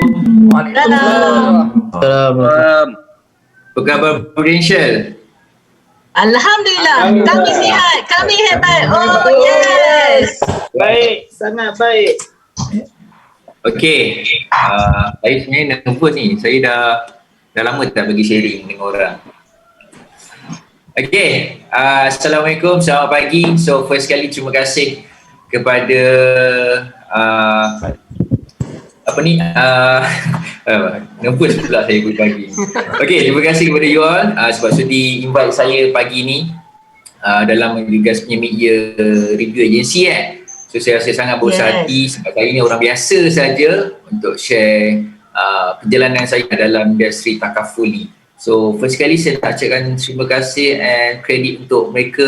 Waalaikumsalam. Apa khabar Prudential? Alhamdulillah, kami sihat, kami hebat. Oh yes. Baik, sangat baik. Okey, saya sebenarnya nervous ni. Saya dah lama tak bagi sharing dengan orang. Okey, Assalamualaikum, selamat pagi. So first kali terima kasih kepada nervous pula saya pagi. Okey, terima kasih kepada you all sebab sudi invite saya pagi ni dalam Yugas punya media review agency So saya rasa sangat berusaha hati sebab saya ni orang biasa saja untuk share perjalanan saya dalam industri takaful ni. So first kali saya nak ucapkan terima kasih and credit untuk mereka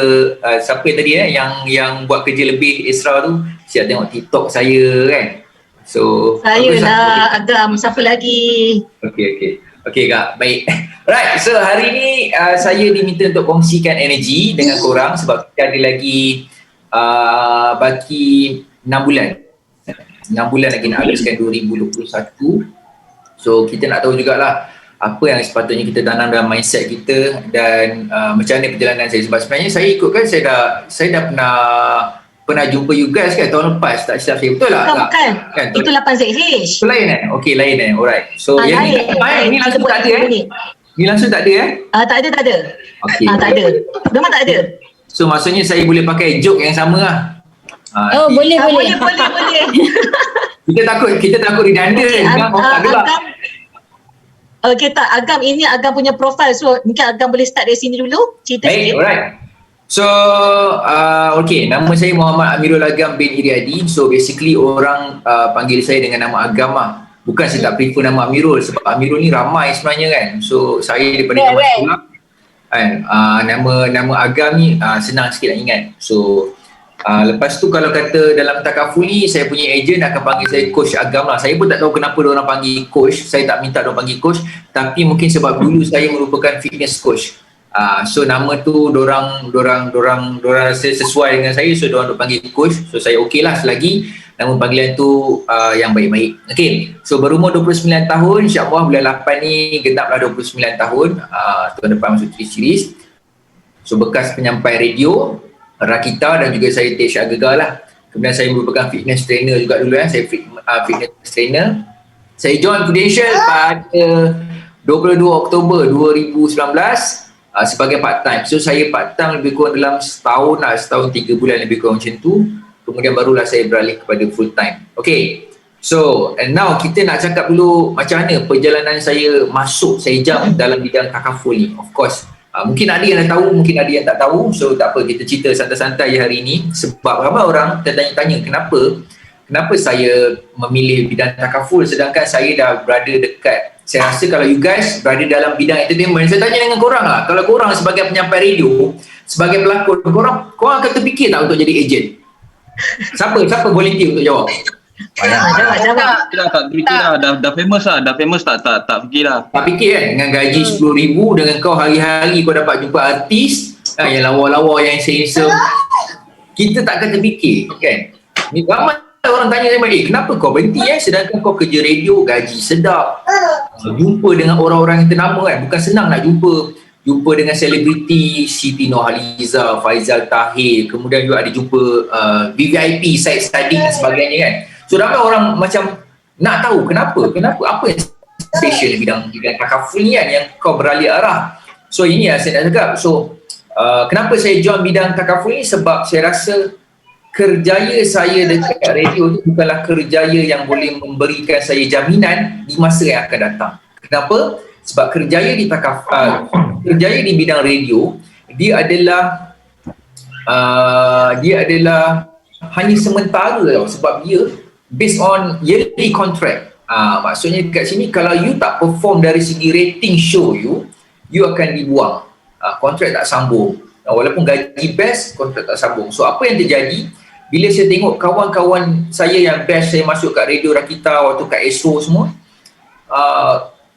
siapa tadi yang buat kerja lebih extra tu. Siap tengok TikTok saya kan. So saya lah Agam, siapa lagi? Okey Kak, baik. Right, so hari ni saya diminta untuk kongsikan energi dengan korang sebab kita ada lagi baki 6 bulan. 6 bulan lagi nak habiskan 2021. So kita nak tahu jugalah apa yang sepatutnya kita tanam dalam mindset kita dan macam mana perjalanan saya. Sebab sebenarnya saya ikut kan, saya dah pernah jumpa you guys kan tahun lepas, tak silap saya, betul tak? Bukan, kan, itu 8ZH. Itu lain Okey, lain Alright. So yang ni langsung tak ada Ni langsung tak ada Tak ada. Okey. Tak ada. Memang tak ada. So maksudnya saya boleh pakai joke yang sama lah. Boleh. Kita takut didanda kan, tak gelap. Okey tak, Agam ini Agam punya profile. So mungkin Agam boleh start dari sini dulu, cerita sikit. Alright. So okay, nama saya Muhammad Amirul Agam bin Iriadi. So basically orang panggil saya dengan nama Agam lah. Bukan saya tak prefer nama Amirul sebab Amirul ni ramai sebenarnya kan. So saya daripada zaman sekolah kan, nama Agam ni senang sikit nak ingat. So lepas tu kalau kata dalam takaful ni, saya punya ejen akan panggil saya Coach Agam lah. Saya pun tak tahu kenapa diorang panggil coach. Saya tak minta diorang panggil coach, tapi mungkin sebab dulu saya merupakan fitness coach. So nama tu dorang rasa sesuai dengan saya, so dorang panggil coach. So saya okey lah selagi nama panggilan tu yang baik-baik. Okay, so berumur 29 tahun, insyaAllah bulan 8 ni genaplah 29 tahun. Tahun depan masuk 3 series. So bekas penyampai radio, Rakita dan juga saya Tej Agagar lah. Kemudian saya merupakan fitness trainer juga dulu saya fitness trainer. Saya join Prudential pada 22 Oktober 2019 sebagai part time. So saya part time lebih kurang dalam setahun 3 bulan lebih kurang macam tu. Kemudian barulah saya beralih kepada full time. Okay, so and now kita nak cakap dulu macam mana perjalanan saya masuk, saya jump dalam bidang takaful ni. Of course, mungkin ada yang dah tahu, mungkin ada yang tak tahu. So tak apa, kita cerita santai-santai hari ni. Sebab ramai orang tertanya-tanya kenapa saya memilih bidang takaful sedangkan saya dah berada dekat. Saya rasa kalau you guys berada dalam bidang entertainment, saya tanya dengan korang lah, kalau korang sebagai penyampai radio, sebagai pelakon, korang akan terfikir tak untuk jadi ejen? Siapa volunteer untuk jawab? Jawab. Dah famous lah. Tak fikir lah. Tak fikir kan? Dengan gaji 10,000, dengan kau hari-hari kau dapat jumpa artis yang lawa-lawa, yang handsome. Kita tak akan terfikir kan? Ni ramai orang tanya saya, kenapa kau berhenti sedangkan kau kerja radio, gaji sedap, jumpa dengan orang-orang yang ternama kan? Bukan senang nak jumpa dengan selebriti Siti Nurhaliza, Faizal Tahir, kemudian juga ada jumpa VVIP, Syed Saddiq dan sebagainya kan. So ramai orang macam nak tahu kenapa apa yang special bidang takaful ni kan yang kau beralih arah. So ini yang saya nak cakap. So kenapa saya join bidang takaful ni, sebab saya rasa kerjaya saya dekat radio tu bukanlah kerjaya yang boleh memberikan saya jaminan di masa yang akan datang. Kenapa? Sebab kerjaya di bidang radio, dia adalah hanya sementara tau, sebab dia based on yearly contract. Maksudnya kat sini kalau you tak perform dari segi rating show you akan dibuang. Kontrak tak sambung. Walaupun gaji best, kontrak tak sambung. So apa yang terjadi bila saya tengok kawan-kawan saya yang best, saya masuk kat Radio Rakita, waktu kat ESO semua,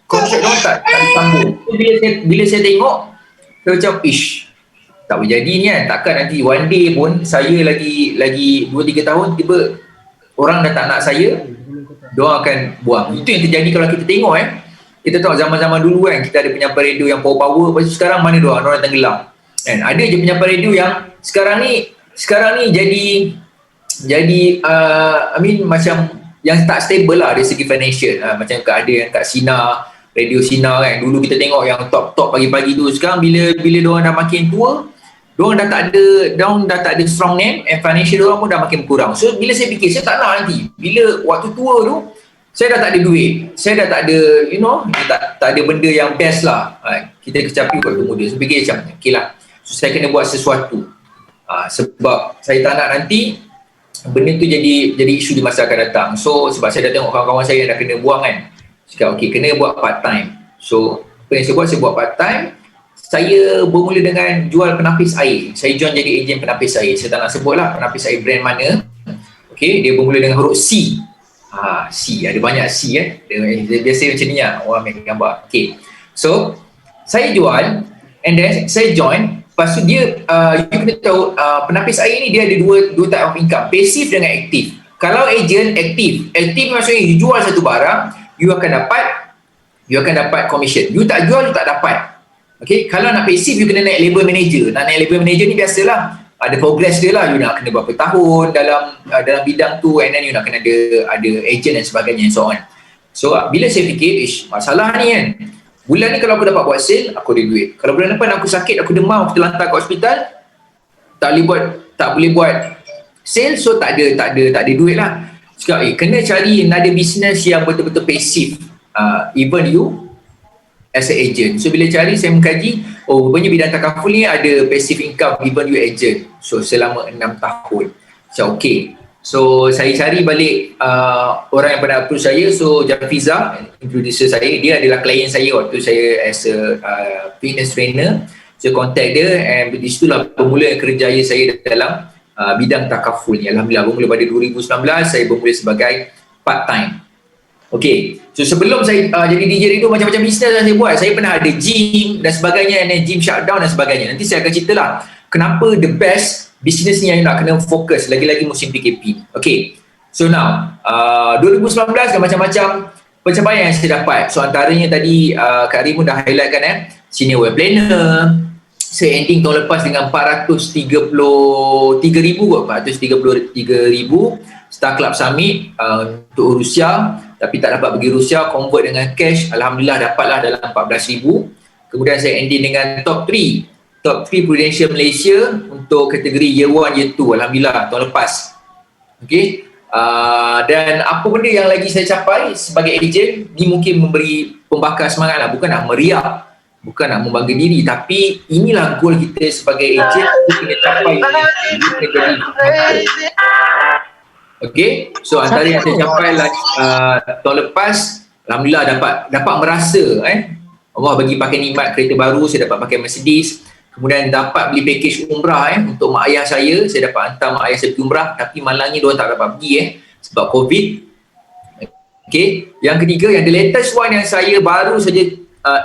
kontrak diorang tak disambung. Bila saya tengok, saya macam tak boleh jadi ni kan. Takkan nanti one day pun saya lagi 2-3 tahun tiba orang dah tak nak saya, diorang akan buang. Itu yang terjadi kalau kita tengok kita tengok zaman-zaman dulu kan, kita ada penyampai radio yang power-power, lepas tu sekarang mana diorang tenggelam kan. Ada je penyampai radio yang sekarang ni jadi macam yang tak stable lah dari segi financial. Macam ada yang kat Sina, radio Sina kan, dulu kita tengok yang top pagi-pagi tu. Sekarang bila diorang dah makin tua, diorang dah tak ada strong name, and financial diorang pun dah makin kurang. So bila saya fikir, saya tak nak nanti bila waktu tua tu saya dah tak ada duit, saya dah tak ada tak ada benda yang best lah, kita kecapi waktu muda. So fikir macam okay lah, so saya kena buat sesuatu, sebab saya tak nak nanti benda tu jadi isu di masa akan datang. So sebab saya dah tengok kawan-kawan saya yang dah kena buang kan, cakap okay, kena buat part time. So apa yang saya buat part time. Saya bermula dengan jual penapis air. Saya join jadi ejen penapis air. Saya tak nak sebut lah penapis air brand mana. Okay, dia bermula dengan huruf C. C, ada banyak C dia biasa macam ni lah, orang ambil gambar. Okay, so saya jual and then saya join. Lepas tu dia, you kena tahu penapis air ni dia ada dua type of income, pasif dengan aktif. Kalau ejen aktif maksudnya you jual satu barang, you akan dapat commission. You tak jual, you tak dapat. Okay, kalau nak pasif, you kena naik label manager. Nak naik label manager ni biasalah, ada progress dia lah. You nak kena berapa tahun dalam bidang tu, and then you nak kena ada agent dan sebagainya and so on. So bila saya fikir, masalah ni kan, bulan ni kalau aku dapat buat sale, aku ada duit. Kalau bulan depan aku sakit, aku demam, aku terlantar ke hospital, tak boleh buat sale, so tak ada duit lah. Cakap, kena cari another business yang betul-betul pasif, even you as a agent. So bila cari, saya mengkaji, rupanya bidang takaful ni ada passive income even you agent. So selama 6 tahun. So okay, so saya cari balik orang yang pernah approach saya. So Jafiza, introducer saya, dia adalah klien saya waktu saya as a fitness trainer. Saya contact dia, and di situlah bermula kerjaya saya dalam bidang takaful ni. Alhamdulillah, bermula pada 2019 saya bermula sebagai part time. Okay, so sebelum saya jadi DJ radio, macam-macam bisnes yang saya buat. Saya pernah ada gym dan sebagainya, and gym shutdown dan sebagainya. Nanti saya akan cerita lah kenapa the best bisnes ni yang nak kena fokus lagi-lagi musim PKP. Okay, so now 2019 dan macam-macam pencapaian yang saya dapat. So antaranya tadi Kak Rimu dah highlight kan, senior web planner. Saya ending tahun lepas dengan 433,000 Star Club Summit untuk Rusia, tapi tak dapat pergi Rusia, convert dengan cash. Alhamdulillah dapatlah dalam 14,000. Kemudian saya ending dengan top 3 Prudential Malaysia untuk kategori year 1, year 2. Alhamdulillah tahun lepas. Okay, dan apa benda yang lagi saya capai sebagai ejen ni, mungkin memberi pembakar semangat lah, bukan nak meriak, bukan nak membangga diri, tapi inilah goal kita sebagai ejen, kita kena capai. Okay, so antara yang saya capai tahun lepas, alhamdulillah dapat merasa Allah bagi pakai nikmat kereta baru, saya dapat pakai Mercedes. Kemudian dapat beli package umrah untuk mak ayah saya dapat hantar mak ayah saya pergi umrah, tapi malangnya diorang tak dapat pergi sebab COVID. Okay, yang ketiga, yang the latest one yang saya baru saja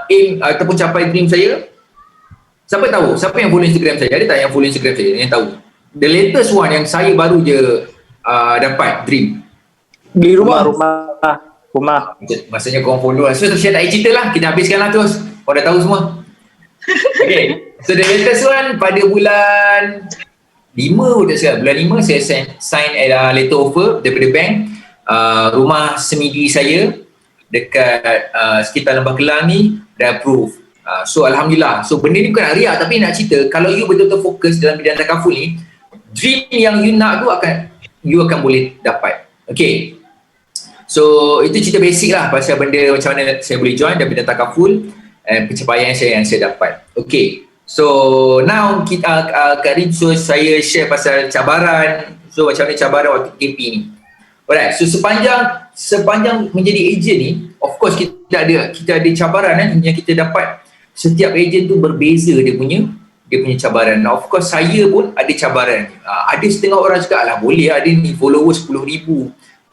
aim ataupun capai dream saya. Siapa tahu? Siapa yang follow Instagram saya? Ada tak yang follow Instagram saya yang tahu? The latest one yang saya baru je dapat dream. Beli rumah. Maksudnya korang follow lah. So saya tak cerita lah, kita habiskan lah terus. Korang dah tahu semua. Okay, so the latest one pada bulan 5 bulan 5 saya sign letter offer daripada bank, rumah semidi saya dekat sekitar Lembah Kelang ni dah approve. So alhamdulillah. So benda ni bukan nak riak, tapi nak cerita kalau you betul-betul fokus dalam bidang takaful ni, dream yang you nak tu you akan boleh dapat. Okay, so itu cerita basic lah pasal benda macam mana saya boleh join dan bidang takaful, pencapaian yang saya dapat. Okay, so now kita Kak Rin, so saya share pasal cabaran. So macam mana cabaran waktu PKP ni. Alright, so sepanjang menjadi ejen ni, of course kita ada cabaran yang kita dapat. Setiap ejen tu berbeza dia punya cabaran. Of course saya pun ada cabaran. Ada setengah orang cakap, alah boleh ada ni followers 10,000,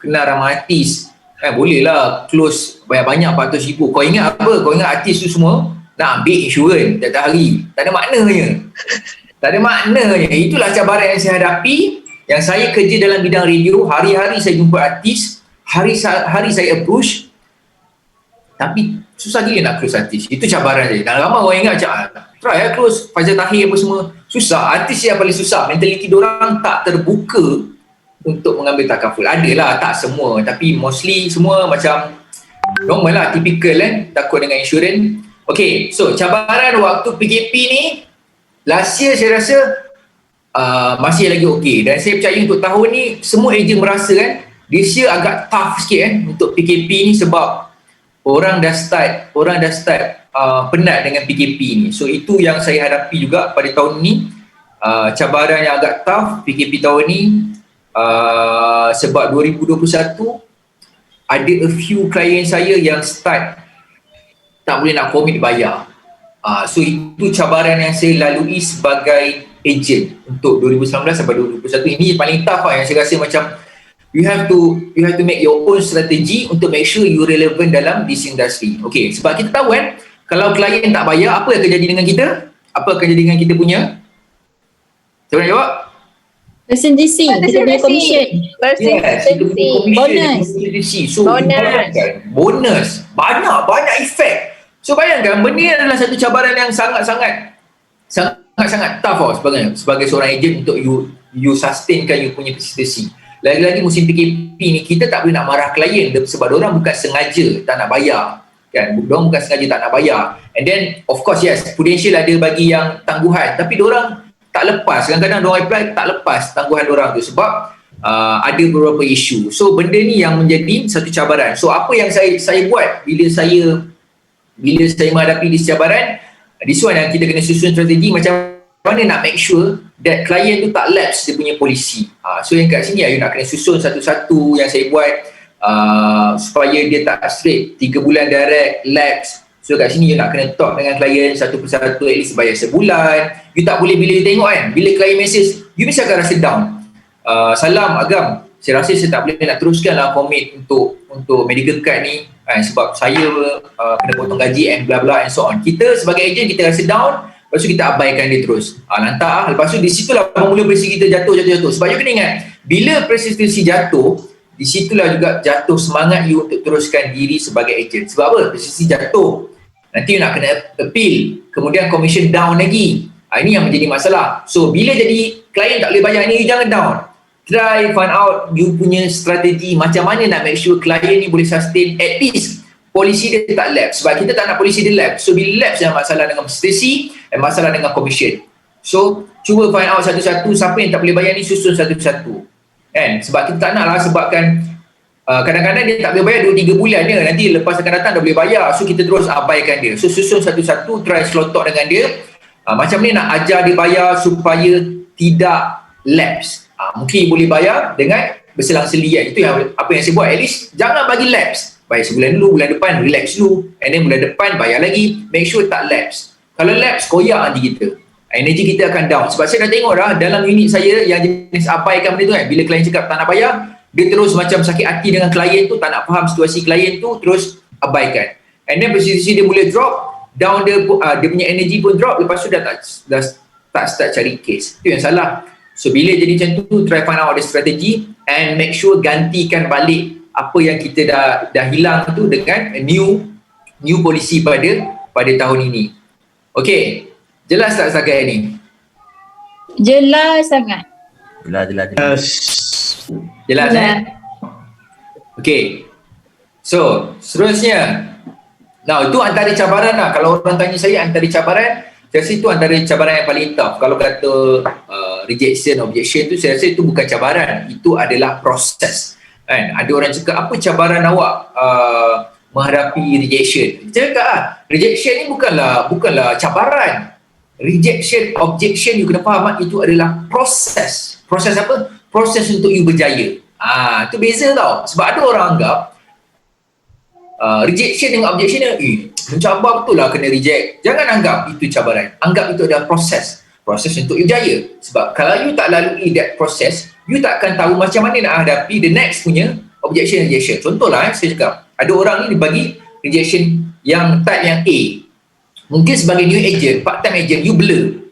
kenal ramai artis, boleh lah close banyak-banyak 400,000. Kau ingat apa? Kau ingat artis tu semua nak ambil insurans tiap hari? Tak ada maknanya. Itulah cabaran yang saya hadapi. Yang saya kerja dalam bidang radio, hari-hari saya jumpa artis, hari saya approach, tapi susah gila nak close artis. Itu cabaran dia. Dan ramai orang ingat macam, try close Faizal Tahir apa semua. Susah. Artis yang paling susah. Mentaliti diorang tak terbuka untuk mengambil takaful. Adalah, tak semua. Tapi mostly semua macam normal lah, typical kan. Takut dengan insurans. Okay, so cabaran waktu PKP ni, last year saya rasa masih lagi okey. Dan saya percaya untuk tahun ni, semua ejen merasa kan, this year agak tough sikit kan untuk PKP ni sebab orang dah start penat dengan PKP ni. So itu yang saya hadapi juga pada tahun ni, cabaran yang agak tough PKP tahun ni, sebab 2021 ada a few klien saya yang start tak boleh nak commit bayar. So itu cabaran yang saya lalui sebagai ejen untuk 2019 sampai 2021. Ini paling tough yang saya rasa macam you have to make your own strategy untuk make sure you relevant dalam this industry. Okay, sebab kita tahu kan, kalau klien tak bayar, apa yang akan jadi dengan kita? Apa akan jadi dengan kita punya? Siapa nak jawab? Persenjisi, kita punya komisen. Yes, kita punya Bonus. So, bonus. Banyak efek. So bayangkan, benda ni adalah satu cabaran yang sangat-sangat tough sebagai seorang ejen untuk you sustainkan you punya persistency. Lagi-lagi musim PKP ni, kita tak boleh nak marah klien sebab diorang bukan sengaja tak nak bayar kan, diorang bukan sengaja tak nak bayar. And then of course yes, Prudential ada bagi yang tangguhan, tapi diorang tak lepas, kadang-kadang diorang apply tak lepas tangguhan diorang tu sebab ada beberapa isu. So benda ni yang menjadi satu cabaran. So apa yang saya buat bila saya menghadapi this cabaran, this one yang kita kena susun strategi macam mana nak make sure that klien tu tak lapse dia punya polisi. So yang kat sini you nak kena susun satu-satu yang saya buat supaya dia tak straight 3 bulan direct lapse. So kat sini you nak kena talk dengan klien satu persatu, at least bayar sebulan. You tak boleh bila you tengok kan, bila klien message you mesti akan rasa down. Salam Agam, saya rasa saya tak boleh nak teruskan lah commit untuk medical card ni sebab saya kena potong gaji and bla bla and so on. Kita sebagai ejen kita rasa down, lepas tu kita abaikan dia terus. Lantak lepas tu di situlah bermula prestasi kita jatuh. Sebab you kena ingat, bila prestasi jatuh, di situlah juga jatuh semangat you untuk teruskan diri sebagai ejen. Sebab apa? Prestasi jatuh, nanti you nak kena appeal, kemudian commission down lagi. Ini yang menjadi masalah. So bila jadi klien tak boleh bayar ni, you jangan down. Try find out you punya strategi macam mana nak make sure klien ni boleh sustain, at least polisi dia tak lapse. Sebab kita tak nak polisi dia lapse. So bila lapse yang masalah dengan prestasi dan masalah dengan commission. So cuba find out satu-satu siapa yang tak boleh bayar ni, susun satu-satu kan. Sebab kita tak nak lah sebabkan kadang-kadang dia tak boleh bayar 2-3 bulan je, nanti lepas akan datang dah boleh bayar. So kita terus abaikan dia. So susun satu-satu, try slot talk dengan dia. Macam ni nak ajar dia bayar supaya tidak lapse. Mungkin boleh bayar dengan berselang-seli kan. Itu yang apa yang saya buat. At least jangan bagi lapse. Bayar sebulan dulu, bulan depan relax dulu, and then bulan depan bayar lagi. Make sure tak lapse. Kalau lapse, koyak nanti kita. Energi kita akan down. Sebab saya dah tengok dah dalam unit saya yang jenis abaikan benda tu kan. Bila klien cakap tak nak bayar, dia terus macam sakit hati dengan klien tu, tak nak faham situasi klien tu, terus abaikan. And then persistisi dia boleh drop, down dia punya energi pun drop, lepas tu dah tak start cari case. Itu yang salah. So bila jadi macam tu, try find out the strategy and make sure gantikan balik apa yang kita dah hilang tu dengan new polisi pada tahun ini. Okay, jelas tak setakat ni? Jelas sangat. Jelas Okay, so seterusnya, now itu antara cabaran lah. Kalau orang tanya saya antara cabaran, saya rasa itu antara cabaran yang paling tough. Kalau kata rejection, objection tu, saya rasa itu bukan cabaran, itu adalah proses kan. Ada orang cakap, apa cabaran awak menghadapi rejection? Saya cakap rejection ni bukanlah cabaran. Rejection, objection, you kena faham itu adalah proses. Proses apa? Proses untuk you berjaya. Itu beza tau. Sebab ada orang anggap rejection dengan objection ni, mencabar betul lah kena reject. Jangan anggap itu cabaran. Anggap itu adalah proses. Proses untuk you berjaya. Sebab kalau you tak lalui that proses, you tak akan tahu macam mana nak hadapi the next punya objection, rejection. Contohlah saya cakap, ada orang ni dibagi rejection yang type yang A. Mungkin sebagai new agent, part time agent, you blur.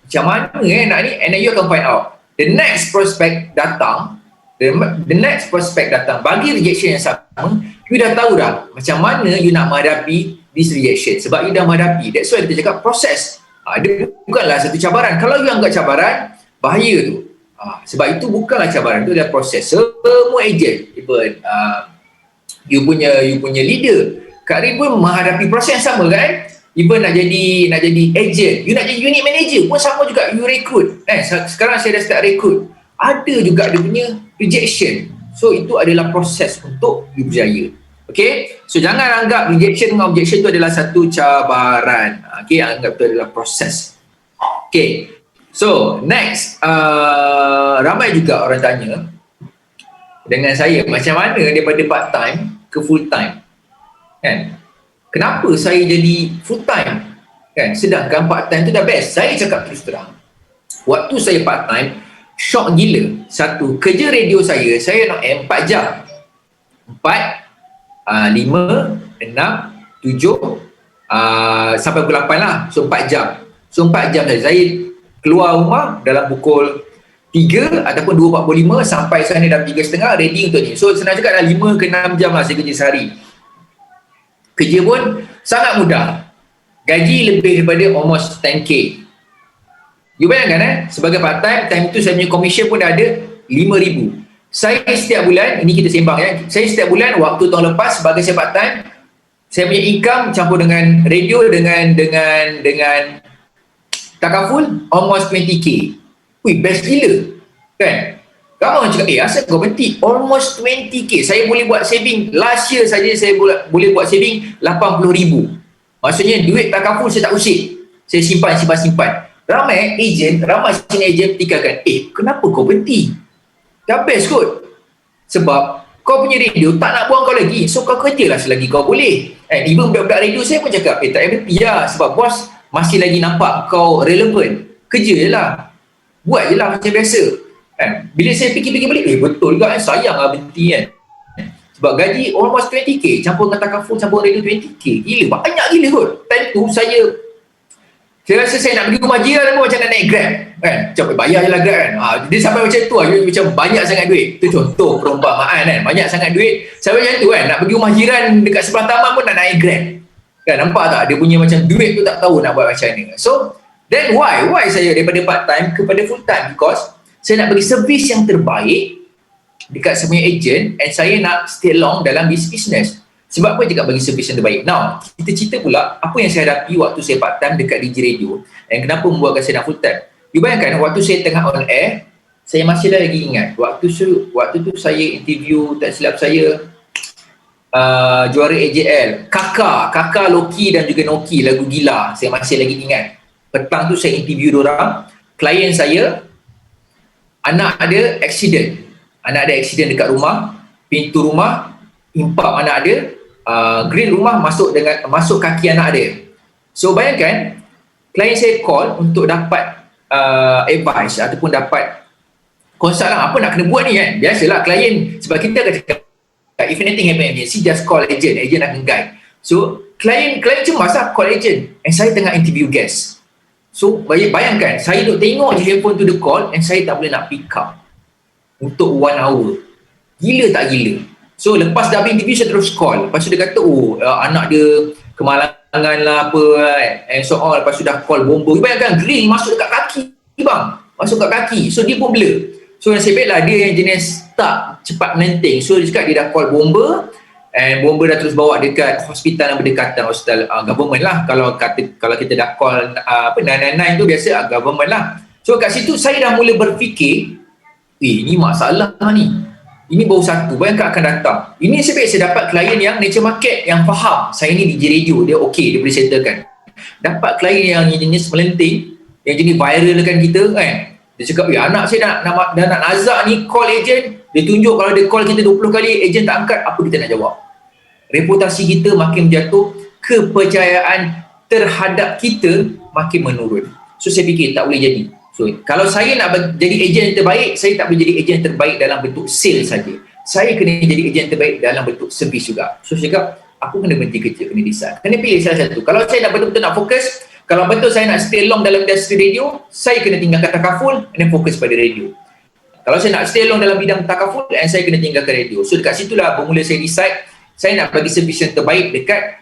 Macam mana nak ni? And then you akan find out. The next prospect datang, The next prospect datang bagi rejection yang sama, you dah tahu dah macam mana you nak menghadapi this rejection sebab you dah menghadapi. That's why kita cakap proses. Dia bukanlah satu cabaran. Kalau you anggap cabaran, bahaya tu. Sebab itu bukanlah cabaran, tu adalah proses. Semua agent, even you punya leader Kak Rin pun menghadapi proses yang sama kan. Even nak jadi agent, you nak jadi unit manager pun sama juga, you recruit. Sekarang saya dah start recruit, ada juga dia punya rejection. So itu adalah proses untuk you berjaya. Okay, so jangan anggap rejection dengan objection tu adalah satu cabaran. Okay, anggap tu adalah proses. Okay, so next, ramai juga orang tanya dengan saya macam mana daripada part time ke full time kan. Kenapa saya jadi full time kan, sedangkan part time tu dah best. Saya cakap terus terang, waktu saya part time shock gila. Satu, kerja radio saya nak 4 jam, 4, 5, 6, 7 sampai pukul 8 lah. So 4 jam. So 4 jam saya keluar rumah dalam pukul 3 ataupun 2.45 sampai sana dah 3.30 ready untuk ni. So senang cakap dah 5 ke 6 jam lah saya kerja sehari. Kerja pun sangat mudah. Gaji lebih daripada almost 10k. You bayangkan sebagai part time tu saya punya commission pun dah ada 5,000. Saya setiap bulan, ini kita sembang ya, saya setiap bulan waktu tahun lepas sebagai saya part time, saya punya income campur dengan radio dengan takaful almost 20k. Wih, best gila kan. Kamu orang cakap, asal kau berhenti? Almost 20k. Saya boleh buat saving, last year saja saya boleh buat saving 80,000. Maksudnya duit takaful saya tak usik, saya simpan. Ramai sini agent tinggalkan, kenapa kau berhenti? Dah best kot. Sebab kau punya radio tak nak buang kau lagi, so kau kerjalah selagi kau boleh. Even budak-budak radio saya pun cakap, tak payah berhenti lah, sebab bos masih lagi nampak kau relevan. Kerja je lah, buat je lah macam biasa. Bila saya fikir-fikir balik, betul juga sayang lah berhenti kan. Sebab gaji almost 20k, campur dengan takaful, campur radio 20k, gila, banyak gila kot. Time tu saya rasa saya nak pergi rumah jiran pun macam nak naik Grab kan, macam bayar je lah Grab kan. Dia sampai macam tu lah, macam banyak sangat duit. Tu contoh perumpamaan kan, banyak sangat duit sampai macam tu kan, nak pergi rumah jiran dekat sebelah taman pun nak naik Grab kan. Nampak tak dia punya macam duit tu tak tahu nak buat macam mana. So then why saya daripada part time kepada full time? Because saya nak bagi servis yang terbaik dekat semua agent, and saya nak stay long dalam business. Sebab apa cakap bagi servis yang terbaik? Now, kita cerita pula apa yang saya hadapi waktu saya part time dekat DJ Radio dan kenapa membuatkan saya nak full time. You bayangkan waktu saya tengah on air, saya masih lagi ingat waktu tu saya interview, tak silap saya, juara AJL, Kakak Loki dan juga Noki, lagu Gila, saya masih lagi ingat. Petang tu saya interview diorang, klien saya anak ada accident dekat rumah, pintu rumah impap anak dia, grill rumah masuk kaki anak dia. So bayangkan klien saya call untuk dapat advice ataupun dapat konsult lah apa nak kena buat ni kan. Biasalah klien, sebab kita akan cakap if anything happen emergency just call agent akan guide. So klien cemas lah, call agent, and saya tengah interview guest. So bayangkan saya duk tengok je handphone tu dia call, and saya tak boleh nak pick up untuk 1 hour. Gila tak gila? So lepas dah habis interview saya terus call. Lepas tu dia kata anak dia kemalangan lah apa and so on. Lepas tu dah call bomba. Bayangkan grill masuk dekat kaki bang, masuk kat kaki. So dia pun blur. So nasib baik lah dia yang jenis tak cepat menenting. So dia cakap dia dah call bomba, and bomba dah terus bawa dekat hospital yang berdekatan, hospital government lah. Kalau kita dah call 999 tu biasa government lah. So kat situ saya dah mula berfikir, ni masalah ni. Ini baru satu, bayangkan akan datang. Ini sebab saya dapat klien yang nature market yang faham saya ni DJ radio, dia okey, dia boleh settlekan. Dapat klien yang jenis melenting, yang jenis viral kan kita kan. Dia cakap, anak saya dah nak nazak ni, call agent, dia tunjuk kalau dia call kita 20 kali, agent tak angkat, apa kita nak jawab? Reputasi kita makin menjatuh, kepercayaan terhadap kita makin menurun. So saya fikir tak boleh jadi. So kalau saya nak jadi ejen yang terbaik, saya tak boleh jadi ejen yang terbaik dalam bentuk sales saja. Saya kena jadi ejen yang terbaik dalam bentuk servis juga. So saya cakap, aku kena berhenti kerja, kena decide. Kena pilih salah satu. Kalau saya nak betul-betul nak fokus, kalau betul saya nak stay long dalam industri radio, saya kena tinggalkan takaful dan fokus pada radio. Kalau saya nak stay long dalam bidang takaful, and saya kena tinggalkan radio. So dekat situlah bermula saya decide, saya nak bagi servis yang terbaik dekat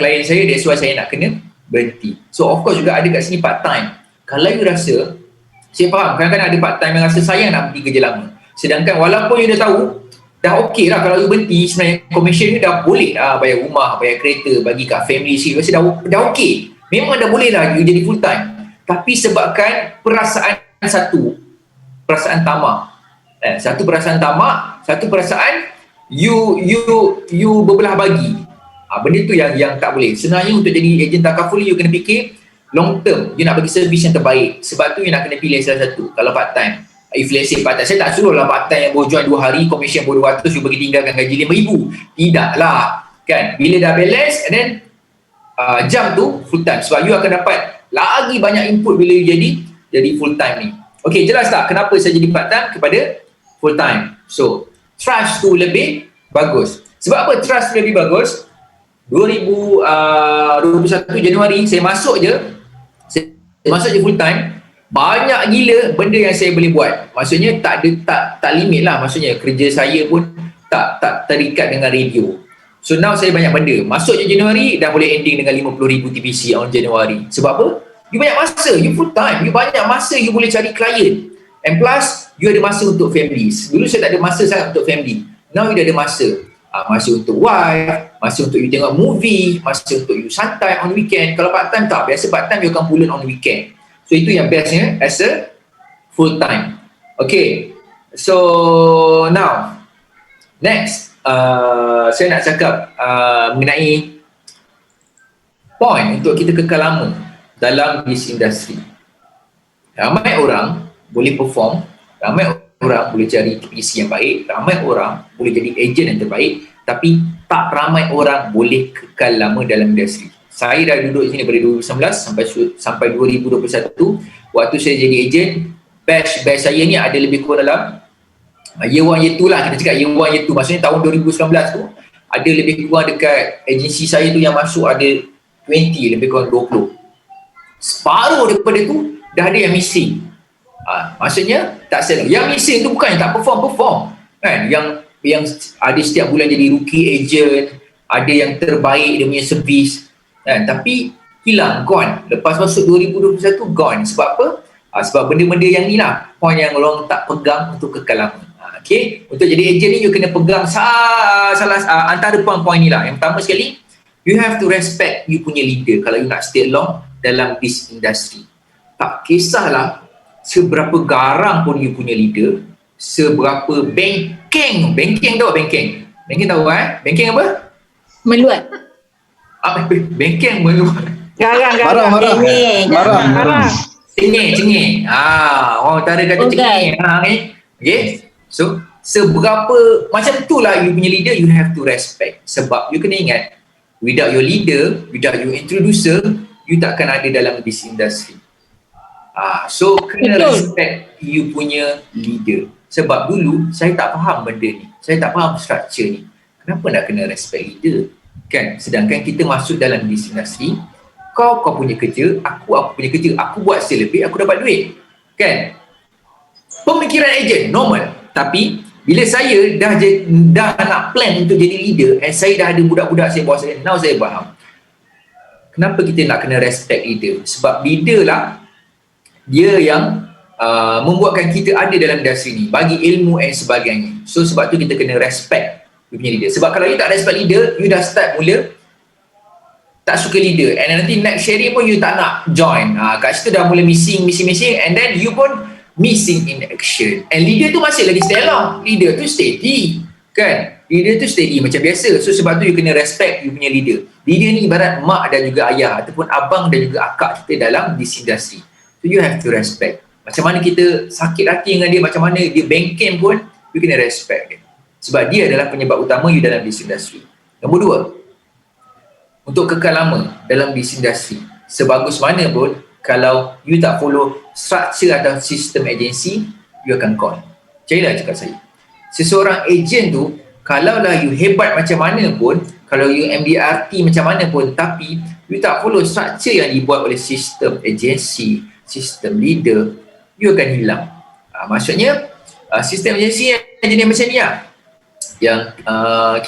klien saya, that's why saya nak kena berhenti. So of course juga ada kat sini part time. Kalau you rasa, saya faham kadang-kadang ada part time yang rasa sayang nak berhenti kerja lama. Sedangkan walaupun you dah tahu, dah okey lah kalau you berhenti, sebenarnya commission you dah boleh lah bayar rumah, bayar kereta, bagi kat family you, rasa dah okey. Memang dah boleh lah you jadi full time. Tapi sebabkan perasaan tamak. Satu perasaan tamak, satu perasaan you berbelah bagi. Benda tu yang tak boleh. Sebenarnya untuk jadi ejen takaful, you kena fikir long term. You nak bagi servis yang terbaik. Sebab tu you nak kena pilih salah satu. Kalau part time, if let's say part time, saya tak suruh lah part time yang baru join 2 hari, commission baru 200, you bagi tinggalkan gaji 5,000. Tidak lah. Kan? Bila dah balance, and then jam tu full time. Sebab you akan dapat lagi banyak input bila you jadi full time ni. Okay, jelas tak kenapa saya jadi part time kepada full time? So, trust tu lebih bagus. Sebab apa trust lebih bagus? 2021 Januari saya masuk je full time. Banyak gila benda yang saya boleh buat. Maksudnya tak limit lah. Maksudnya kerja saya pun tak terikat dengan radio. So now saya banyak benda. Masuk je Januari dah boleh ending dengan 50,000 TPC on Januari. Sebab apa? You banyak masa, you full time, you banyak masa you boleh cari klien. And plus, you ada masa untuk families. Dulu saya tak ada masa sangat untuk family. Now you dah ada masa. Masa untuk wife, masa untuk you tengok movie, masa untuk you santai on weekend. Kalau part time tak, biasa part time you akan pull on weekend. So itu yang bestnya as a full time. Okay, so now next, saya nak cakap mengenai point untuk kita kekal lama dalam this industry. Ramai orang boleh perform, ramai orang boleh cari TPC yang baik, ramai orang boleh jadi ejen yang terbaik, tapi tak ramai orang boleh kekal lama dalam industri. Saya dah duduk di sini daripada 2019 sampai 2021. Waktu saya jadi ejen, batch saya ni ada lebih kurang dalam year 1, year 2 lah, kita cakap year 1, year 2. Maksudnya tahun 2019 tu ada lebih kurang dekat agensi saya tu yang masuk ada 20, lebih kurang 20. Separuh daripada tu dah ada yang missing. Maksudnya tak selalu. Yang missing tu bukan yang tak perform kan, yang ada setiap bulan jadi rookie agent, ada yang terbaik dia punya servis kan, tapi hilang, gone. Lepas masuk 2021 gone. Sebab apa? Sebab benda-benda yang ni lah point yang orang tak pegang untuk kekal lama. Okay, untuk jadi agent ni you kena pegang antara point-point ni lah. Yang pertama sekali, you have to respect you punya leader kalau you nak stay long dalam this industry. Tak kisahlah seberapa garang pun you punya leader, seberapa bengkeng tahu bengkeng tahu bengkeng apa? Meluat. Bengkeng meluat. Garang. Marah. Cengeng. Orang utara kata cengeng. Okay. So, seberapa macam tu lah you punya leader, you have to respect. Sebab you kena ingat, without your leader, without your introducer, you takkan ada dalam this industry. So, kena respect you punya leader. Sebab dulu, saya tak faham benda ni. Saya tak faham structure ni. Kenapa nak kena respect leader? Kan? Sedangkan kita masuk dalam this industry, kau punya kerja, aku punya kerja. Aku buat selebih, aku dapat duit. Kan? Pemikiran ejen, normal. Tapi, bila saya dah nak plan untuk jadi leader, and saya dah ada budak-budak saya bawah saya, now saya faham. Kenapa kita nak kena respect leader? Sebab leader lah, dia yang membuatkan kita ada dalam industri ni, bagi ilmu and sebagainya. So sebab tu kita kena respect you punya leader. Sebab kalau you tak respect leader, you dah start mula tak suka leader, and nanti next sharing pun you tak nak join. Kat situ dah mula missing, and then you pun missing in action. And leader tu masih lagi stay long. Leader tu steady, kan? Leader tu steady macam biasa. So sebab tu you kena respect you punya leader. Leader ni ibarat mak dan juga ayah, ataupun abang dan juga akak kita dalam this industry. So you have to respect. Macam mana kita sakit hati dengan dia, macam mana dia bengkem pun, you kena respect dia. Sebab dia adalah penyebab utama you dalam this industry. Nombor 2, untuk kekal lama dalam this industry, sebagus mana pun, kalau you tak follow structure atau sistem agensi, you akan gone. Carilah cakap saya. Seseorang ejen tu, kalaulah you hebat macam mana pun, kalau you MDRT macam mana pun, tapi you tak follow structure yang dibuat oleh sistem agensi, sistem leader, you akan hilang. Maksudnya, sistem agensi yang jenis macam ni lah. Yang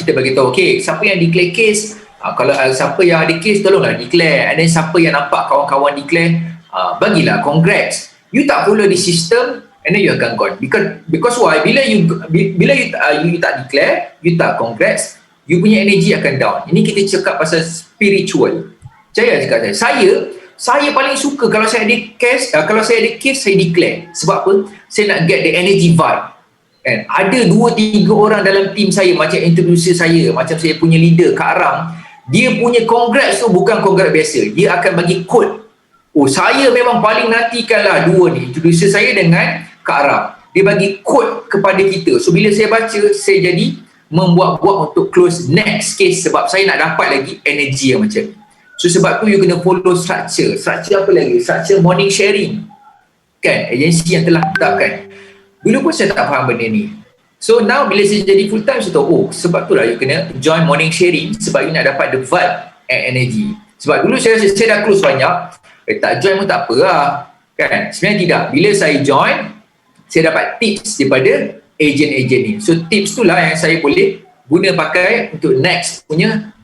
kita bagi tahu, okay, siapa yang declare case, kalau siapa yang ada case tolonglah declare, and then siapa yang nampak kawan-kawan declare, bagilah congrats. You tak follow the system and then you akan gone, because why, bila you tak declare, you tak congrats, you punya energy akan down. Ini kita cakap pasal spiritual. Saya cakap saya paling suka kalau saya ada case, saya declare. Sebab apa? Saya nak get the energy vibe. Kan? Ada 2-3 orang dalam team saya, macam introducer saya, macam saya punya leader Kak Aram, dia punya congrats tu bukan congrats biasa, dia akan bagi quote. Oh, saya memang paling nantikanlah dua ni, introducer saya dengan Kak Aram, dia bagi quote kepada kita. So bila saya baca, saya jadi membuat-buat untuk close next case, sebab saya nak dapat lagi energy yang macam ni. So sebab tu you kena follow structure apa lagi? Structure morning sharing, kan, agensi yang telah tetapkan. Dulu pun saya tak faham benda ni. So now bila saya jadi full time, saya tahu, oh sebab tu lah you kena join morning sharing, sebab you nak dapat the vibe and energy. Sebab dulu saya dah close banyak, tak join pun tak apa lah, kan. Sebenarnya tidak. Bila saya join, saya dapat tips daripada agent-agent ni. So tips tu lah yang saya boleh guna pakai untuk next punya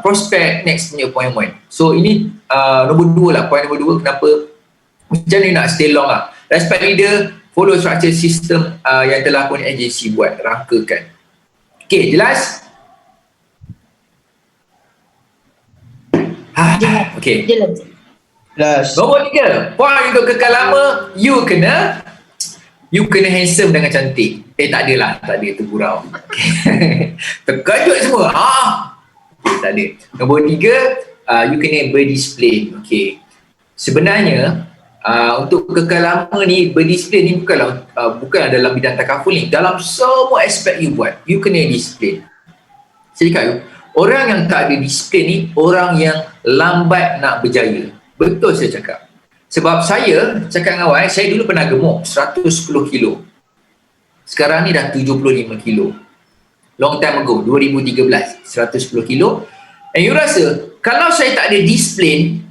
prospect, next punya appointment. So ini nombor 2 lah, point nombor 2, kenapa macam ni nak stay long lah. Respect leader, follow structure system yang telah pun agensi buat, rangkakan. Okay, jelas? Okay. Jelas. Nombor 3, point untuk kekal lama, you kena handsome dengan cantik. Tak adalah, tak ada, tu gurau. Okay. Terkejut semua. Tak ada. Nombor 3, you kena berdisiplin. Okay. Sebenarnya untuk kekal lama ni, berdisiplin ni bukan dalam bidang takaful ni, dalam semua aspek you buat, you kena disiplin. Saya cakap, orang yang tak ada disiplin ni, orang yang lambat nak berjaya. Betul saya cakap. Sebab saya cakap dengan awak, saya dulu pernah gemuk 110 kilo. Sekarang ni dah 75 kilo. Long time ago, 2013, 110 kilo. And you rasa, kalau saya tak ada disiplin,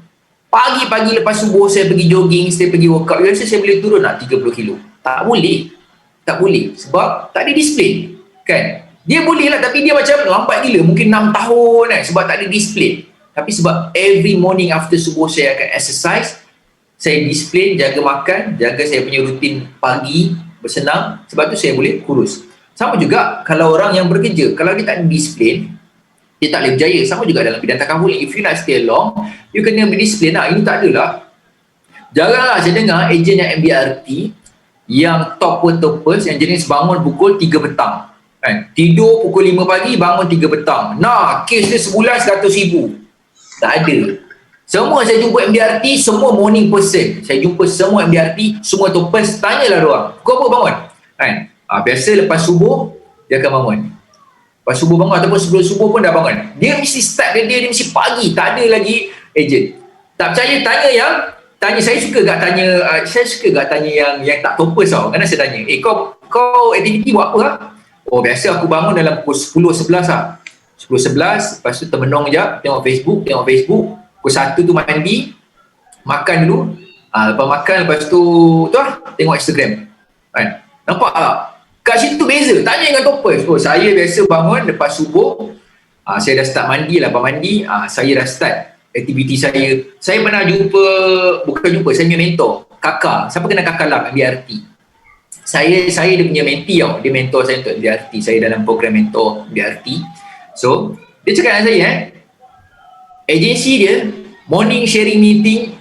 pagi-pagi lepas subuh saya pergi jogging, saya pergi workout, you rasa saya boleh turun tak 30 kilo? Tak boleh. Tak boleh. Sebab tak ada disiplin. Kan? Dia boleh lah, tapi dia macam lambat gila. Mungkin 6 tahun kan, sebab tak ada disiplin. Tapi sebab every morning after subuh saya akan exercise, saya disiplin, jaga makan, jaga saya punya rutin pagi, bersenam. Sebab tu saya boleh kurus. Sama juga kalau orang yang bekerja, kalau dia tak ada disiplin, dia tak boleh berjaya. Sama juga dalam bidang takaful. If you nak stay long, you kena berdisiplin lah. Ini tak adalah. Jaranglah saya dengar ejen yang MDRT, yang toppers yang jenis bangun pukul 3 petang. Kan? Tidur pukul 5 pagi, bangun 3 petang. Nah, kes dia sebulan 100,000. Tak ada. Semua saya jumpa MDRT, semua morning person. Saya jumpa semua MDRT, semua toppers, tanyalah diorang, kau apa bangun? Kan? Biasa lepas subuh, dia akan bangun. Lepas subuh bangun ataupun sebelum subuh pun dah bangun. Dia mesti start dia mesti pagi, tak ada lagi ejen. Tak percaya, tanya saya suka gak tanya yang tak toppers tau. Kadang saya tanya, kau aktiviti buat apa lah? Oh, biasa aku bangun dalam pukul 10-11 lah. 10-11, lepas tu termenung sekejap, tengok Facebook, pukul 1 tu mandi, makan dulu, lepas makan, lepas tu tengok Instagram. Kan? Nampak tak? Kat situ beza, tanya dengan toppers. Oh, saya biasa bangun lepas subuh, saya dah start mandi, lepas mandi, saya dah start aktiviti saya. Saya pernah saya punya mentor, Kakak. Siapa kenal Kakak Lam, MDRT? Saya dia punya mentee tau, dia mentor saya untuk MDRT, saya dalam program mentor MDRT. So, dia cakap dengan saya, agensi dia, morning sharing meeting,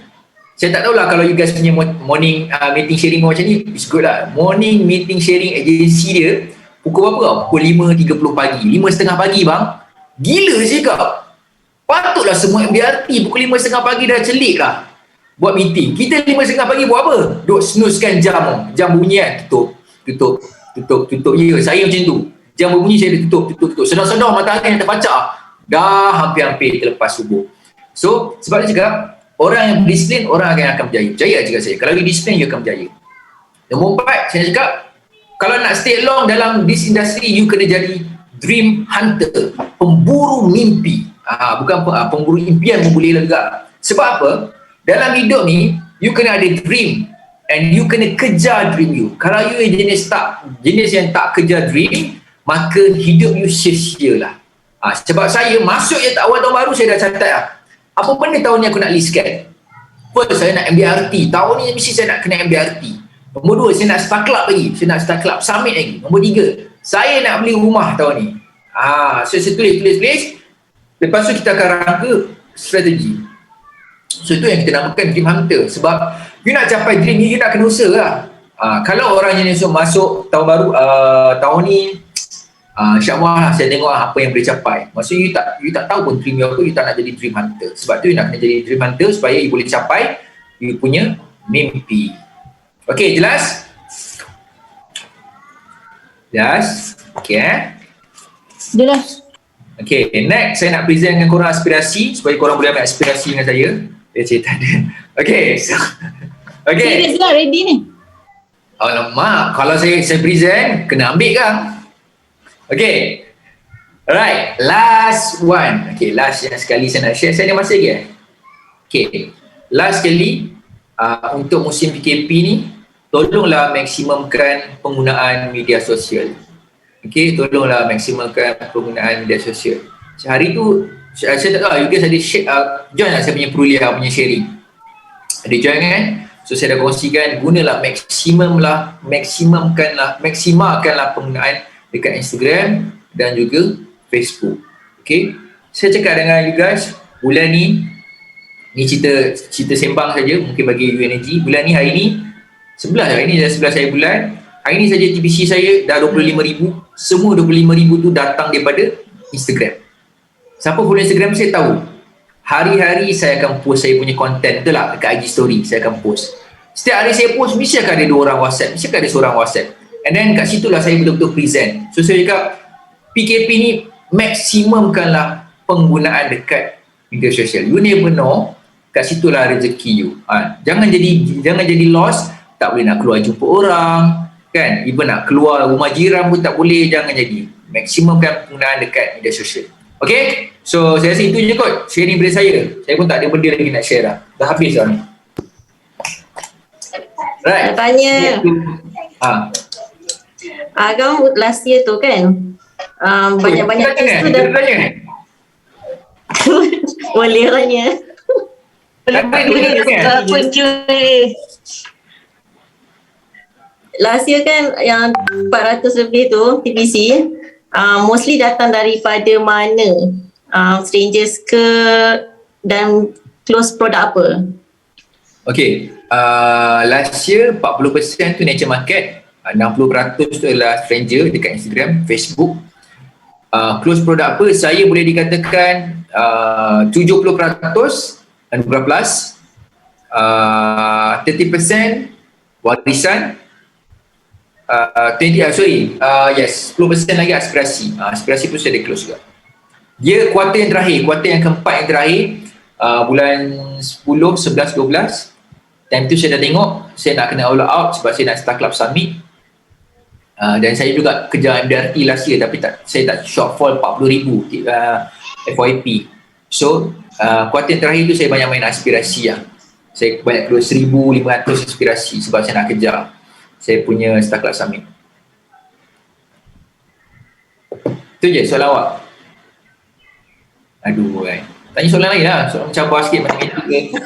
saya tak tahulah kalau you guys punya morning meeting sharing macam ni, it's good lah. Morning meeting sharing agensi dia, pukul berapa tau? Pukul 5.30 pagi, 5.30 pagi bang. Gila saya cakap. Patutlah semua MDRT pukul 5.30 pagi dah celik lah buat meeting. Kita 5.30 pagi buat apa? Duk snoozekan jam bunyi kan, tutup. Ya, saya macam tu. Jam berbunyi saya tutup. Sedar-sedar matahari yang terpacak. Dah hampir-hampir terlepas subuh. So, sebab dia cakap, orang yang berdisiplin, orang akan berjaya. Berjaya cakap saya. Kalau you disiplin, you akan berjaya. Nombor 4, saya cakap, kalau nak stay long dalam this industry, you kena jadi dream hunter. Pemburu mimpi. Bukan pemburu impian pun boleh juga. Sebab apa? Dalam hidup ni, you kena ada dream. and you kena kejar dream you. Kalau you jenis yang tak kejar dream, maka hidup you sia-sia lah. Sebab saya masuk je awal tahun baru, saya dah catat lah. Apa benda tahun ni aku nak listkan? First, saya nak MDRT. Tahun ni mesti saya nak kena MDRT. Nombor 2, saya nak Star Club lagi. Saya nak Star Club Summit lagi. Nombor 3, saya nak beli rumah tahun ni. So saya tulis. Lepas tu kita akan rangka strategi. So itu yang kita namakan Dream Hunter. Sebab you nak capai dream ni, you nak kena usaha lah. Kalau orang yang masuk tahun baru, tahun ni InsyaAllah lah, saya tengok apa yang boleh capai. Maksudnya you tak tahu pun dream you apa, you tak nak jadi Dream Hunter. Sebab tu you nak kena jadi Dream Hunter supaya you boleh capai you punya mimpi. Okay, jelas? Jelas? Okay Jelas. Okay, next saya nak present dengan korang aspirasi supaya korang boleh ambil aspirasi dengan saya. Tak ada. Okay, so okay. Serius lah, ready ni. Alamak, kalau saya present, kena ambil kan? Okay. Alright, last one. Okay, last yang sekali saya nak share. Saya ada masa lagi Okay, last sekali untuk musim PKP ni, tolonglah maksimumkan penggunaan media sosial. Okay, tolonglah maksimumkan penggunaan media sosial. Sehari tu, saya tak tahu, you guys ada join lah saya punya Prulia punya sharing. Ada join kan? So saya dah kongsikan, gunalah maksimalkanlah penggunaan dekat Instagram dan juga Facebook. Okay, saya cakap dengan you guys, bulan ni cerita sembang saja, mungkin bagi you energy. Bulan ni, hari ni 11 hari ni dah 11 hari bulan. Hari ni saja TPC saya dah 25,000. Semua 25,000 tu datang daripada Instagram. Siapa follow Instagram saya tahu. Hari-hari saya akan post saya punya content, betul tak? Dekat IG story saya akan post. Setiap hari saya post, mesti akan ada 2 orang WhatsApp, mesti akan ada seorang WhatsApp. And then kat situlah saya betul-betul present. So saya cakap, PKP ni maksimumkanlah penggunaan dekat media sosial. You never know, kat situlah rezeki you. Jangan jadi lost, tak boleh nak keluar jumpa orang, kan? Even nak keluar rumah jiran pun tak boleh, jangan jadi. Maksimumkan penggunaan dekat media sosial. Okay? So saya rasa itu je kot sharing daripada saya. Saya pun tak ada benda lagi nak share dah. Dah habis dah ni. Right. Nak tanya. Agam last year tu kan, banyak-banyak kes tu dah. Boleh tanya. Boleh QA. Last year kan yang 400 lebih tu TPC, mostly datang daripada mana? Strangers ke dan close product apa? Okay, last year 40% tu nature market, 60% tu adalah stranger dekat Instagram, Facebook. Close product apa? Saya boleh dikatakan 70% anugerah plus, 30% warisan, 10% lagi aspirasi. Aspirasi pun saya ada close juga. Dia kuarter yang terakhir, kuarter yang keempat yang terakhir, bulan 10, 11, 12. Time tu saya dah tengok, saya nak kena all out sebab saya nak Star Club Summit. Dan saya juga kejar MDRT last year, tapi saya tak shortfall 40,000 FYP. So, kuarter yang terakhir tu saya banyak main aspirasi lah. Saya banyak keluar 1,500 aspirasi sebab saya nak kejar saya punya Star Club Summit. Itu je soalan awak. Aduh kan. Tanya soalan lain lah. Soalan mencabar sikit matematik ke.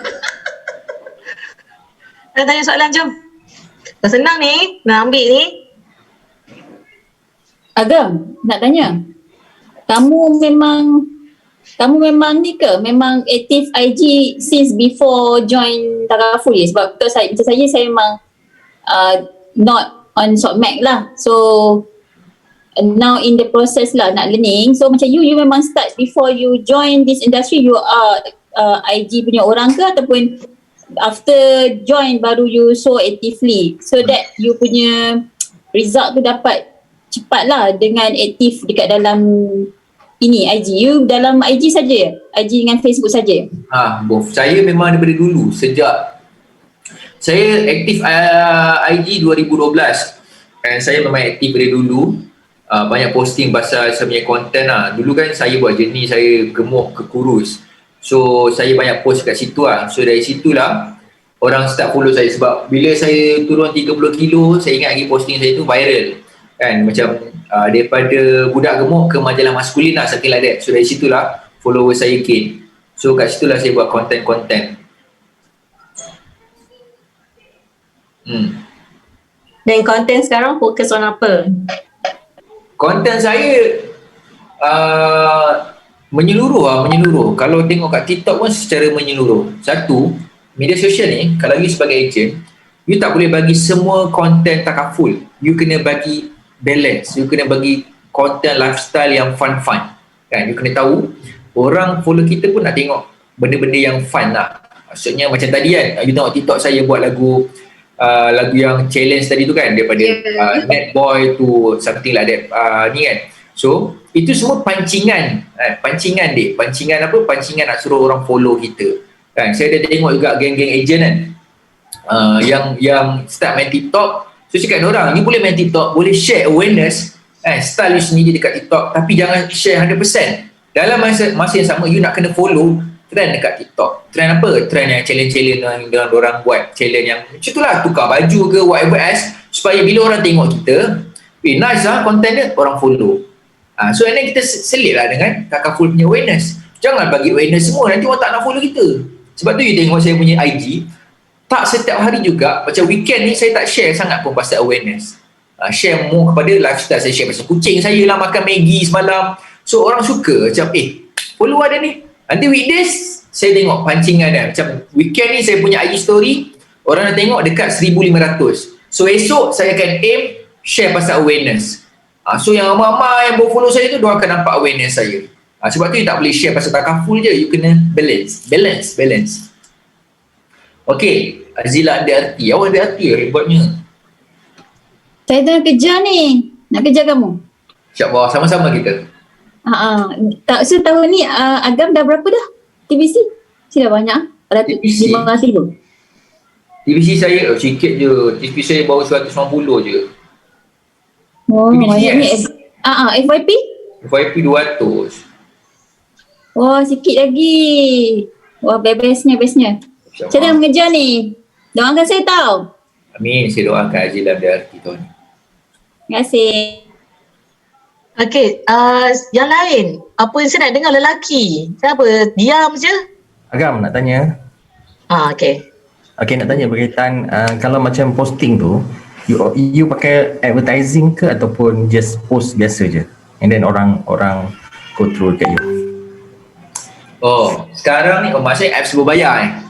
Nak tanya soalan, jom. Dah senang ni, nak ambil ni. Agam, nak tanya. Kamu memang ni ke? Memang aktif IG since before join Taraful je? Sebab macam saya memang not on SOCMAC lah. So now in the process lah nak learning. So macam you memang start before you join this industry, you are IG punya orang ke, ataupun after join baru you so actively so that you punya result tu dapat cepat lah dengan aktif dekat dalam ini IG. You dalam IG saja, IG dengan Facebook saja? Both. Saya memang daripada dulu, sejak saya aktif IG 2012 dan saya memang aktif dari dulu. Banyak posting pasal saya punya content lah. Dulu kan saya buat jenis saya gemuk ke kurus. So saya banyak post kat situ lah. So dari situlah orang start follow saya. Sebab bila saya turun 30 kilo, saya ingat lagi posting saya tu viral kan, macam daripada budak gemuk ke majalah maskulin lah, something like that. So dari situlah follower saya gain. So kat situlah saya buat konten-konten. Dan konten sekarang fokus on apa? Konten saya menyeluruh. Kalau tengok kat TikTok pun secara menyeluruh. Satu, media sosial ni kalau you sebagai agent, you tak boleh bagi semua konten takaful. You kena bagi balance. You kena bagi konten lifestyle yang fun-fun kan. You kena tahu orang follow kita pun nak tengok benda-benda yang fun lah. Maksudnya macam tadi kan, you tengok TikTok saya buat lagu yang challenge tadi tu kan, daripada net boy to something like that, ni kan. So itu semua pancingan nak suruh orang follow kita kan. Saya ada tengok juga geng-geng agent kan, yang start main TikTok. So cakap orang, ni boleh main TikTok, boleh share awareness style you sendiri dekat TikTok, tapi jangan share 100%. Dalam masa yang sama, you nak kena follow trend dekat TikTok. Trend apa? Trend yang challenge-challenge yang orang buat, challenge yang macam tu lah, tukar baju ke whatever else, supaya bila orang tengok kita, nice lah konten dia, orang follow. So and then kita selit lah dengan takaful punya awareness. Jangan bagi awareness semua, nanti orang tak nak follow kita. Sebab tu you tengok saya punya IG, tak setiap hari juga, macam weekend ni saya tak share sangat pun pasal awareness. Share more kepada lifestyle. Saya share pasal kucing saya lah makan Maggi semalam. So orang suka macam follow ada ni. Nanti weekdays saya tengok pancingan dia. Macam weekend ni saya punya IG story, orang dah tengok dekat 1,500. So esok saya akan aim share pasal awareness. So yang ramai yang follow saya tu, diorang akan nampak awareness saya. Sebab tu you tak boleh share pasal takaful je. You kena balance. Okay, Azila ada arti. Awak ada arti hebatnya. Saya tengah kerja ni. Nak kerja kamu? InsyaAllah, sama-sama kita. So tahun ni Agam dah berapa dah? TVC? Sudah banyak? TVC 5,000. TVC saya sikit je. TVC saya baru 190 je. Oh, TVC banyak ni. yes. FYP? FYP 200. Oh, sikit lagi. Wah, bestnya. Saya tengah mengejar ni. Doakan saya tahu. Amin. Saya doakan Azila ada arti tahun ni. Terima kasih. Okey, yang lain, apa yang saya nak dengar lelaki? Kenapa? Diam je? Agam nak tanya. Okey. Okay, nak tanya berkaitan kalau macam posting tu, you pakai advertising ke ataupun just post biasa je? And then orang go through kat you. Oh, sekarang ni maksudnya apps berbayar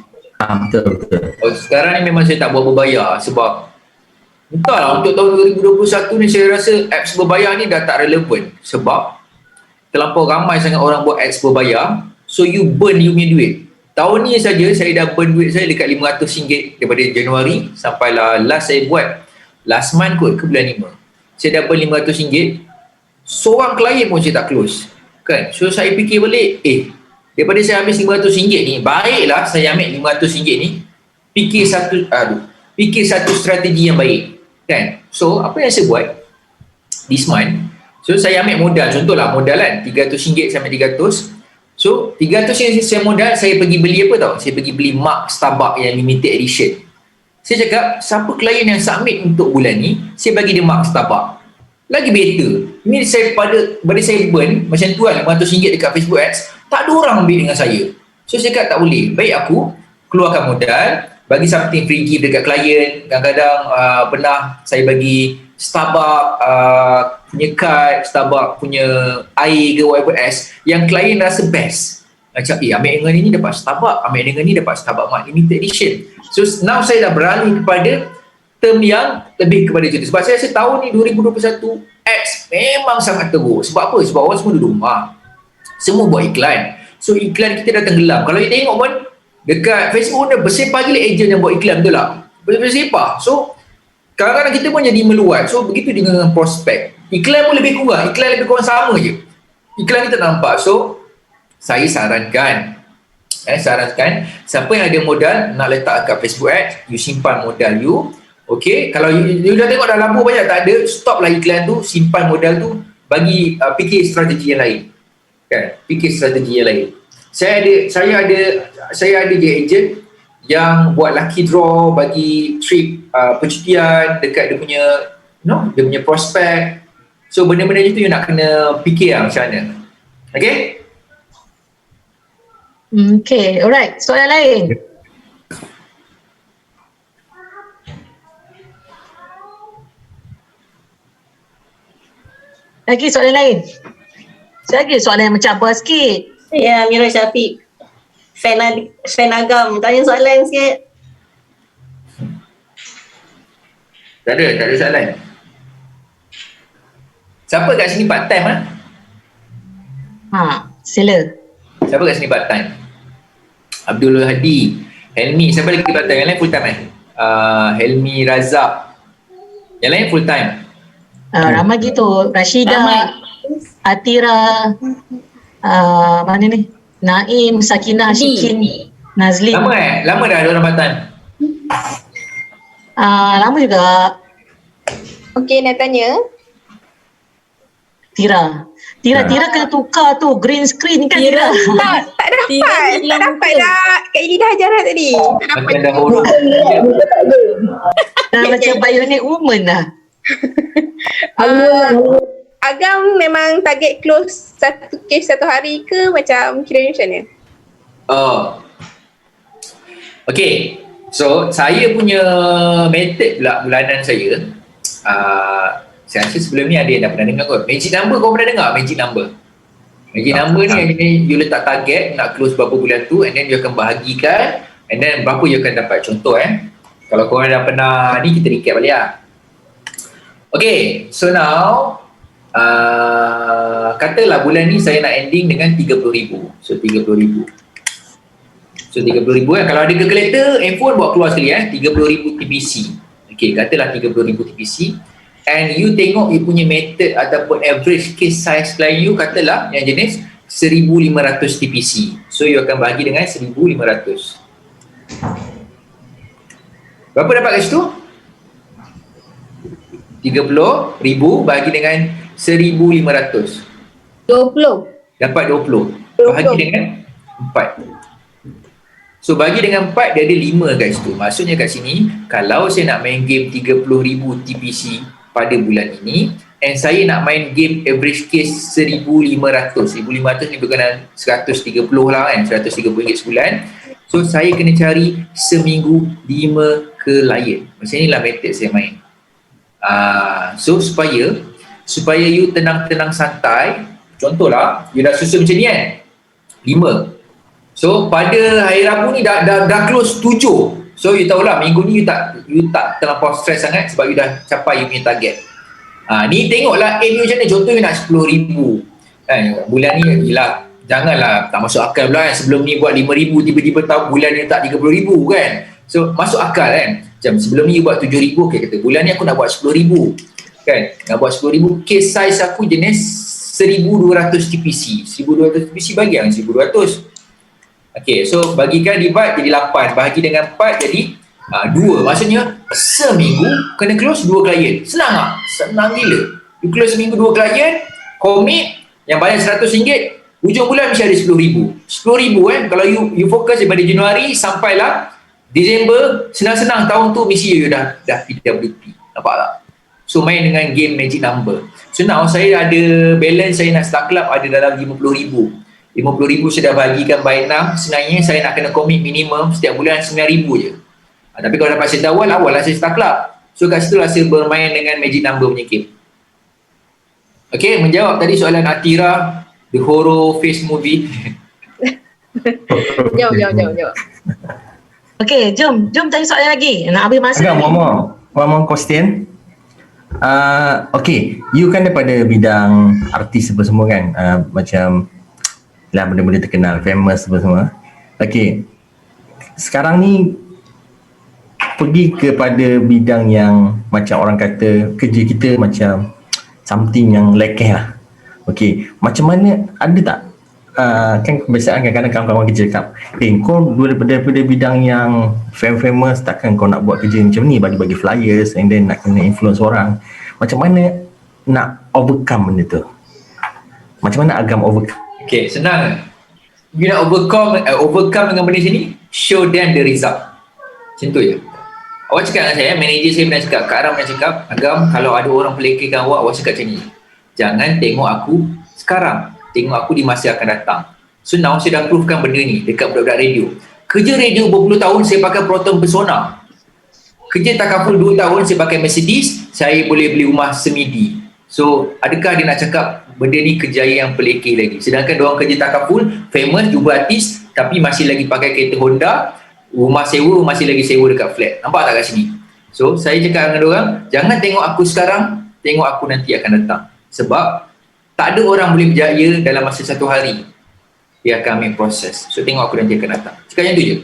Betul. Oh, sekarang ni memang saya tak buat berbayar sebab entahlah, untuk tahun 2021 ni saya rasa apps berbayar ni dah tak relevan sebab terlampau ramai sangat orang buat apps berbayar. So you burn you punya duit. Tahun ni saja saya dah burn duit saya dekat RM500 daripada Januari sampailah last saya buat last month kot ke bulan 5. Saya dah burn RM500. Seorang klien pun saya tak close kan. So saya fikir balik, daripada saya habis RM500 ni, baiklah saya ambil RM500 ni, fikir satu strategi yang baik kan. So apa yang saya buat this month, so saya ambil modal, contohlah modal kan RM300 sampai RM300. So RM300 yang saya modal, saya pergi beli apa tau, saya pergi beli mug Starbucks yang limited edition. Saya cakap siapa klien yang submit untuk bulan ni, saya bagi dia mug Starbucks. Lagi better. Ini saya pada saya burn macam tu kan, RM500 dekat Facebook Ads, tak ada orang ambil dengan saya. So saya cakap tak boleh, baik aku keluarkan modal, bagi something free gift dekat klien. Kadang-kadang pernah saya bagi Starbucks punya card, Starbucks punya air ke whatever else yang klien rasa best. Macam ambil dengan ni dapat Starbucks, ambil dengan ni dapat Starbucks Mark Limited Edition. So now saya dah beralih kepada term yang lebih kepada itu. Sebab saya rasa tahun ni 2021 ads memang sangat teruk. Sebab apa? Sebab orang semua duduk rumah, semua buat iklan. So iklan kita dah tenggelam. Kalau you tengok pun dekat Facebook dah bersepah gila ejen yang buat iklan, betul tak? Bersepah. So kadang-kadang kita pun jadi meluat. So begitu dengan prospek. Iklan pun lebih kurang. Iklan lebih kurang sama je. Iklan kita nampak. So saya sarankan siapa yang ada modal nak letak kat Facebook Ads, you simpan modal you. Okay, kalau you dah tengok dah lampu banyak tak ada, stop lah iklan tu, simpan modal tu, bagi fikir strategi yang lain kan, fikir strategi yang lain. Saya ada je ejen yang buat lucky draw bagi trip percutian dekat dia punya dia punya prospek. So benda-benda tu you nak kena fikir macam mana. Okay? Okay, alright. Soalan lain. Lagi soalan lain. Lagi soalan yang macam apa sikit. Ya, Amirul Syafiq. Fan agam. Tanya soalan sikit. Tak ada soalan. Siapa kat sini part time Sila. Siapa kat sini part time? Abdul Hadi, Helmi, siapa lagi part time? Yang lain full time Helmi Razak. Yang lain full time. Ramai gitu. Rashidah, Atira, mana ni? Naim, Sakinah, Syikin, Nazlin. Lama dah ada orang part time. Lama juga. Okey, nak tanya. Tira kena tukar tu green screen kan Tira. Tak dapat dah. Kak Ili dah ajar dah tadi. Tak dapat. Macam dah horor. Dah macam bionic woman dah. Agam memang target close satu case satu hari ke macam kira macam mana? Okay, so saya punya method pula bulanan saya, saya rasa sebelum ni ada yang dah pernah dengar kot. Magic number, kau pernah dengar magic number? Magic number ni you letak target nak close berapa bulan tu, and then you akan bahagikan, and then berapa you akan dapat. Contoh kalau korang dah pernah ni, kita recap balik lah. Okay, so now katalah bulan ni saya nak ending dengan 30,000. So 30,000. So 30,000 kalau ada calculator, handphone buat keluar sekali 30,000 TPC. Okay, katalah 30,000 TPC. And you tengok you punya method ataupun average case size klien you, katalah yang jenis 1,500 TPC. So you akan bahagi dengan 1,500. Berapa dapat kat situ? 30,000 bahagi dengan 1,500. 20. Dapat 20. Bahagi dengan 4. So bagi dengan 4, dia ada 5 kat situ. Maksudnya kat sini, kalau saya nak main game 30,000 TPC pada bulan ini, and saya nak main game average case 1,500. 1,500 ni berkenaan 130 lah kan, RM130 sebulan. So saya kena cari seminggu 5 klien. Macam inilah method saya main. So supaya you tenang-tenang santai, contohlah you dah susun macam ni 5. So pada hari Rabu ni dah close 7. So you tahulah minggu ni you tak terlampau stress sangat sebab you dah capai you punya target. Ni tengoklah aim you macam mana. Contoh you nak 10,000 bulan ni, yelah janganlah tak masuk akal pula sebelum ni buat 5,000, tiba-tiba tahu bulan ni tak 30,000 kan. So masuk akal macam sebelum ni you buat 7,000, okay, kata bulan ni aku nak buat 10,000 kan, nak buat 10,000. Case size aku jenis 1,200 TPC. 1,200 TPC bagi yang 1,200. Okay, so bagikan divide jadi 8, bahagi dengan 4 jadi 2. Maksudnya seminggu kena close 2 klien. Senang tak? Senang gila. You close seminggu 2 klien, commit, yang bayar RM100, hujung bulan mesti ada 10,000. 10,000 kalau you fokus daripada Januari sampailah Disember, senang-senang tahun tu mesti you dah PWP. Nampak tak? So main dengan game magic number. So now saya ada balance, saya nak start club ada dalam 50,000. 50,000 saya dah bagikan by 6. Sebenarnya saya nak kena commit minimum setiap bulan 9,000 je. Tapi kalau dapat set awal lah saya start club. So kat situ lah saya bermain dengan magic number punya game. Okay, menjawab tadi soalan Atira, the horror face movie. Jom. Okay, jom tanya soalan lagi. Nak habis masa Agak, one more question. Okay, you kan daripada bidang artis apa semua kan, macam lah benda-benda terkenal, famous apa semua. Okay, sekarang ni pergi kepada bidang yang macam orang kata kerja kita macam something yang lekeh lah. Okay, macam mana, ada tak kan kebiasaan kadang-kadang kawan-kawan kerja cakap, kau daripada bidang yang famous, takkan kau nak buat kerja macam ni, bagi-bagi flyers and then nak kena influence orang. Macam mana nak overcome benda tu? Macam mana Agam overcome? Okay, senang. You nak overcome dengan benda sini, show them the result. Macam tu je. Awak cakap dengan saya, manager saya pernah cakap, Kak Aram pernah cakap, Agam, kalau ada orang pelekehkan awak cakap macam ni. Jangan tengok aku sekarang, tengok aku di masa akan datang. So now saya dah provekan benda ni dekat budak-budak radio. Kerja radio berpuluh tahun saya pakai Proton Persona. Kerja Takaful 2 tahun saya pakai Mercedes, saya boleh beli rumah semidi. So adakah dia nak cakap benda ni kejayaan yang pelekeh lagi? Sedangkan diorang kerja Takaful, famous, jumpa artis, tapi masih lagi pakai kereta Honda, rumah sewa masih lagi sewa dekat flat. Nampak tak kat sini? So saya cakap dengan diorang, jangan tengok aku sekarang, tengok aku nanti akan datang. Sebab tak ada orang boleh berjaya dalam masa 1 hari. Dia akan ambil proses. So tengok aku nanti akan datang. Cakap macam tu je.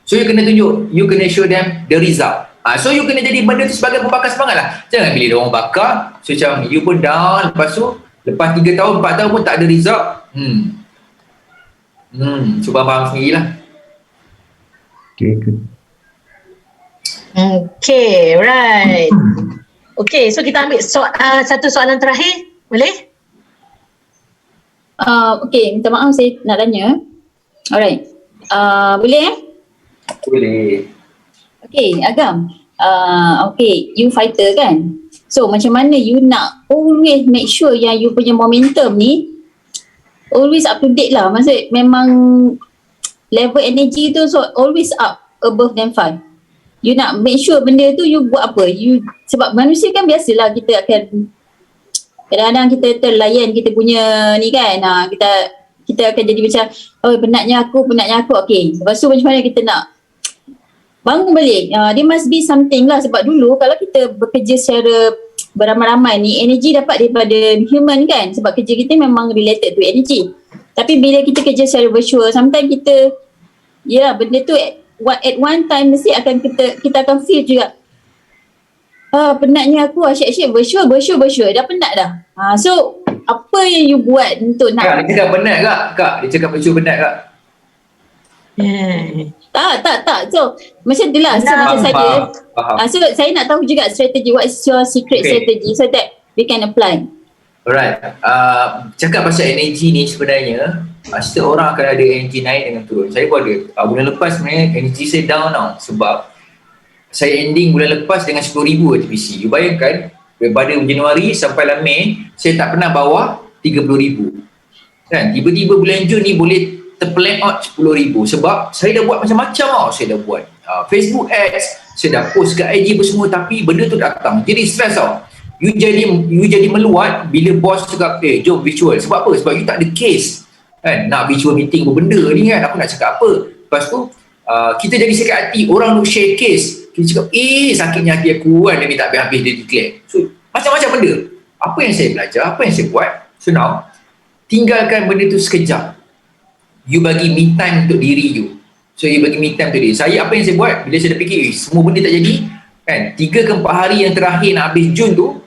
So you kena tunjuk, you kena show them the result. So you kena jadi benda tu sebagai pembakar semangat lah. Jangan bila dia orang bakar, so macam you pun down, lepas tu lepas 3 tahun, 4 tahun pun tak ada result. Cuba faham sendiri lah. Okay, right. Okay, so kita ambil satu soalan terakhir. Boleh? Okay, minta maaf saya nak tanya. Alright. Boleh Boleh. Okay, Agam. Okay, you fighter kan? So macam mana you nak always make sure yang you punya momentum ni always up to date lah. Maksud memang level energy tu so always up above than 5. You nak make sure benda tu you buat apa? Sebab manusia kan biasalah kita akan kadang-kadang kita terlayan kita punya ni kan. Kita akan jadi macam penatnya aku. Okay. Lepas tu macam mana kita nak bangun balik. There must be something lah. Sebab dulu kalau kita bekerja secara beramai-ramai ni, energi dapat daripada human kan. Sebab kerja kita memang related to energy. Tapi bila kita kerja secara virtual, sometimes kita, benda tu at one time mesti akan kita akan feel juga. Penatnya aku asyik-asyik virtual. Dah penat dah. So, apa yang you buat untuk nak... Kak, dia cakap penat Kak? Dia cakap virtual penat Kak? Tak. So macam tu lah. So macam saya so saya nak tahu juga strategi. What is your secret strategy so that we can apply? Alright. Cakap pasal energi ni sebenarnya setiap orang akan ada energi naik dengan turun. Saya pun ada. Bulan lepas sebenarnya energi saya down tau. Sebab saya ending bulan lepas dengan 10,000 TPC. You bayangkan daripada Januari sampai lah Mei saya tak pernah bawah 30,000 kan. Tiba-tiba bulan Jun ni boleh terplan out 10,000 sebab saya dah buat macam-macam tau. Saya dah buat Facebook ads, saya dah post kat IG apa semua, tapi benda tu datang jadi stress tau. You jadi meluat bila bos cakap jom virtual. Sebab apa? Sebab you tak ada case kan, nak virtual meeting apa benda ni kan, aku nak cakap apa. Lepas tu kita jadi sakit hati, orang nak share case, kita cakap sakitnya hati aku kan, dia tak habis-habis dia declare. So macam-macam benda. Apa yang saya belajar, apa yang saya buat, so now tinggalkan benda tu sekejap. You bagi me time untuk diri you. So you bagi me time untuk diri. Saya apa yang saya buat, bila saya dah fikir semua benda tak jadi kan, 3 ke 4 hari yang terakhir nak habis Jun tu,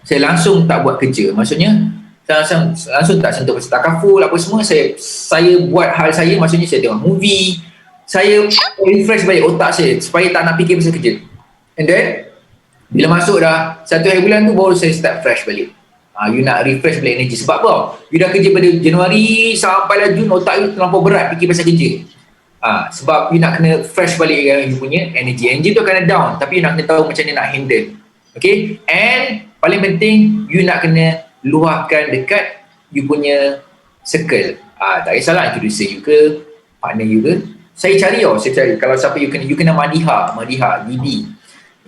saya langsung tak buat kerja. Maksudnya saya langsung tak sentuh pasal takaful apa semua. Saya buat hal saya, maksudnya saya tengok movie, saya refresh balik otak saya supaya tak nak fikir pasal kerja. And then bila masuk dah 1 hari bulan tu, baru saya start fresh balik. You nak refresh balik energi. Sebab apa? You dah kerja pada Januari sampai lah Jun, otak you terlampau berat fikir pasal kerja. Sebab you nak kena fresh balik you punya energy. Energy tu akan down, tapi you nak kena tahu macam mana nak handle. Okay? And paling penting, you nak kena luahkan dekat you punya circle. Tak kisahlah introducer you ke, partner you ke. Saya cari kalau siapa you kena Madiha, Didi.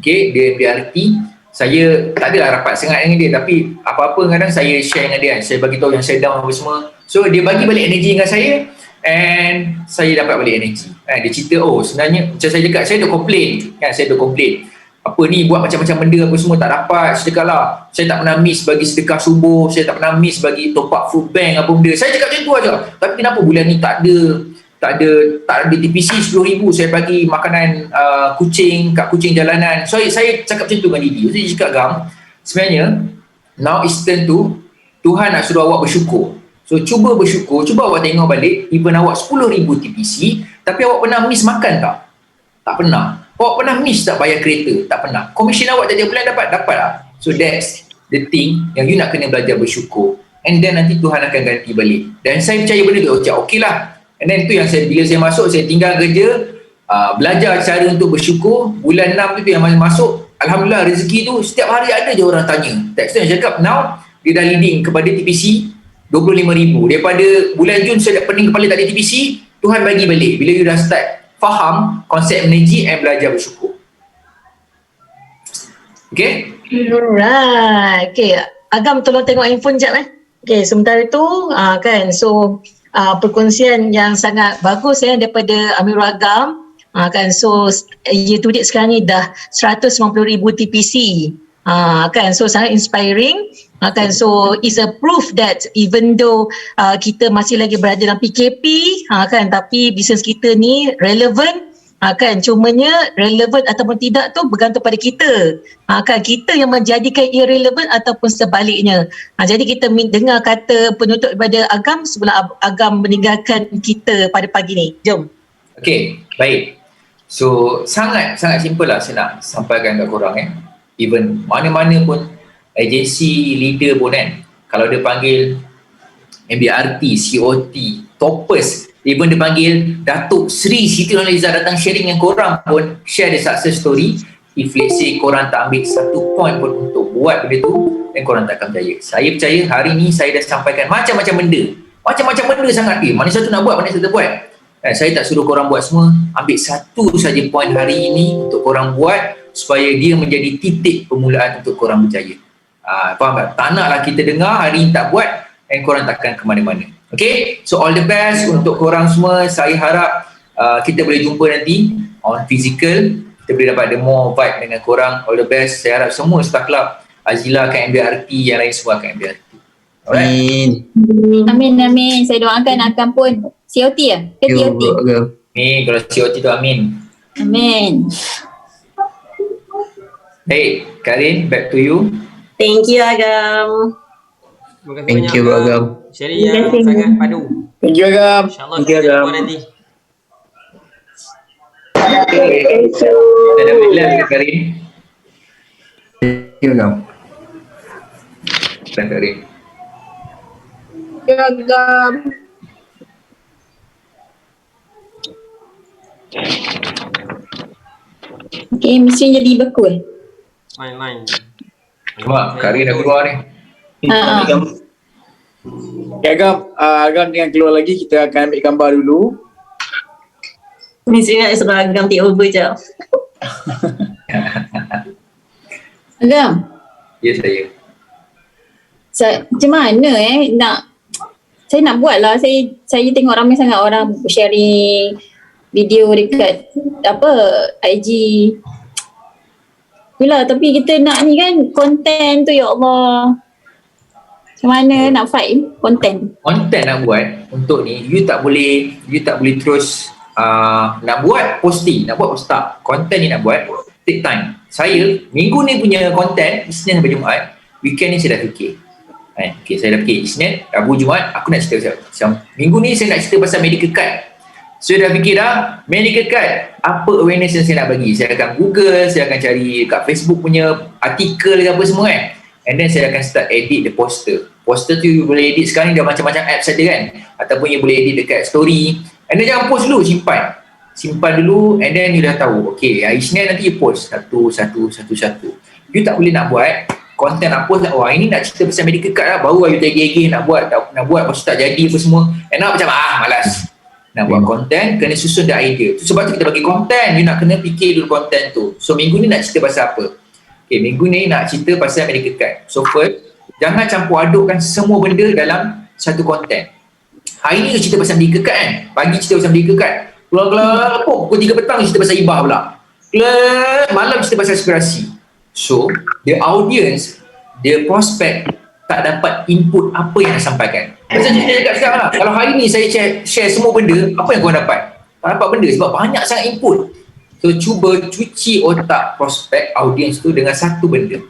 Okay? Dia BRT. Saya tak adalah rapat sangat dengan dia, tapi apa-apa kadang saya share dengan dia kan. Saya bagi tahu yang saya down apa semua. So dia bagi balik energi dengan saya, and saya dapat balik energi. Dia cerita, sebenarnya macam saya cakap, saya dah complain. Apa ni buat macam-macam benda apa semua tak dapat. Saya cakap lah, saya tak pernah miss bagi sedekah subuh, saya tak pernah miss bagi top up food bank apa benda. Saya cakap macam tu aja. Tapi kenapa bulan ni tak ada TPC 10,000 saya bagi makanan kucing kat kucing jalanan. So saya cakap macam tu dengan Didi. Saya cakap Gam, sebenarnya now is turn to Tuhan nak suruh awak bersyukur. So cuba bersyukur, cuba awak tengok balik, even awak 10,000 TPC, tapi awak pernah miss makan tak? Tak pernah. Awak pernah miss tak bayar kereta? Tak pernah. Komisen awak tiap bulan dapat lah. So that's the thing yang you nak kena belajar bersyukur, and then nanti Tuhan akan ganti balik. Dan saya percaya benda tu okey lah. And then tu yang bila saya masuk, saya tinggal kerja, belajar cara untuk bersyukur. Bulan 6 tu yang masuk, alhamdulillah rezeki tu setiap hari ada je orang tanya. Text tu yang cakap now dia dah leading kepada TPC 25,000. Daripada bulan Jun saya dah pening kepala tak ada TPC, Tuhan bagi balik bila you dah start faham konsep energy and belajar bersyukur. Okay? Alright. Okay. Agam tolong tengok handphone jap Okay, sementara tu kan, so perkongsian yang sangat bagus daripada Amirul Agam. Kan, so year to date sekarang ni dah 150,000 TPC. Kan, so sangat inspiring. Kan, so is a proof that even though kita masih lagi berada dalam PKP, kan, tapi bisnes kita ni relevant. Kan, cumanya relevant ataupun tidak tu bergantung pada kita. Kan, kita yang menjadikan irrelevant ataupun sebaliknya. Jadi kita dengar kata penutup daripada Agam sebelum Agam meninggalkan kita pada pagi ni. Jom. Okay, baik. So sangat simple lah saya nak sampaikan kat korang Even mana-mana pun agensi leader pun kalau dia panggil MBRT, COT, toppers, even dia panggil Datuk Sri Siti Nurhaliza datang sharing dengan korang pun, share the success story. If let's say korang tak ambil satu point pun untuk buat benda tu, dan korang tak akan berjaya. Saya percaya hari ni saya dah sampaikan macam-macam benda. Macam-macam benda sangat mana satu nak buat, mana satu buat. Saya tak suruh korang buat semua, ambil satu saja point hari ini untuk korang buat supaya dia menjadi titik permulaan untuk korang berjaya. Faham tak? Tak naklah kita dengar hari ni tak buat dan korang takkan ke mana-mana. Okay, so all the best untuk korang semua. Saya harap kita boleh jumpa nanti on physical, kita boleh dapat the more vibe dengan korang. All the best. Saya harap semua staff club, Azila kat MBRT, yang lain semua kat MBRT. Alright. Amin. Saya doakan akan pun COT ya? Ke TOT? Amin. Kalau COT tu amin. Amin. Hey, Karin, back to you. Thank you Agam. Thank you Agam. Sharing yang sangat padu. Thank you Agam. InsyaAllah kita jumpa nanti. Ada bila Karin? Thank you Agam. Dan Karin. Agam. Okay, mesti jadi beku Line. Nampak, Karin dah keluar ni. Okay, Agam dengan keluar lagi, kita akan ambil gambar dulu. Mesti nak suruh Agam take over jap. Agam, Ya, saya. macam mana saya nak buat lah. Saya tengok ramai sangat orang sharing video dekat IG. Itulah, tapi kita nak ni kan konten tu, ya Allah. Macam mana nak fight konten? Konten nak buat untuk ni, you tak boleh terus nak buat posting, nak buat post tak. Konten ni nak buat take time. Saya minggu ni punya konten Isnin sampai Jumaat. Weekend ni saya dah fikir. Okay, saya dah fikir Isnin, Rabu, Jumaat aku nak cerita pasal minggu ni saya nak cerita pasal medical card. Saya dah fikir dah medical card, apa awareness yang saya nak bagi. Saya akan Google, saya akan cari kat Facebook punya artikel ke apa semua and then saya akan start edit the poster. Poster tu you boleh edit sekarang ni dah macam-macam apps saja kan, ataupun you boleh edit dekat story and then jangan post dulu, simpan dulu and then you dah tahu okay, Isnin nanti you post satu. You tak boleh nak buat konten nak post wah ini nak cerita pasal medical card lah, baru you tagih nak buat lepas tak jadi apa semua and macam malas nak buat konten, kena susun the idea tu. Sebab tu kita bagi konten, you nak kena fikir dulu konten tu. So minggu ni nak cerita pasal apa? Okay, minggu ni nak cerita pasal medical card. So first, jangan campur adukkan semua benda dalam satu konten. Hari ni you cerita pasal medical card kan, pagi cerita pasal medical card, keluar pukul 3 petang cerita pasal hibah pula, malam cerita pasal aspirasi. So the audience, the prospect tak dapat input apa yang nak sampaikan. Macam saya cakap sekarang lah, kalau hari ni saya share semua benda, apa yang korang dapat? Tak dapat benda sebab banyak sangat input. So cuba cuci otak prospek audience tu dengan satu benda.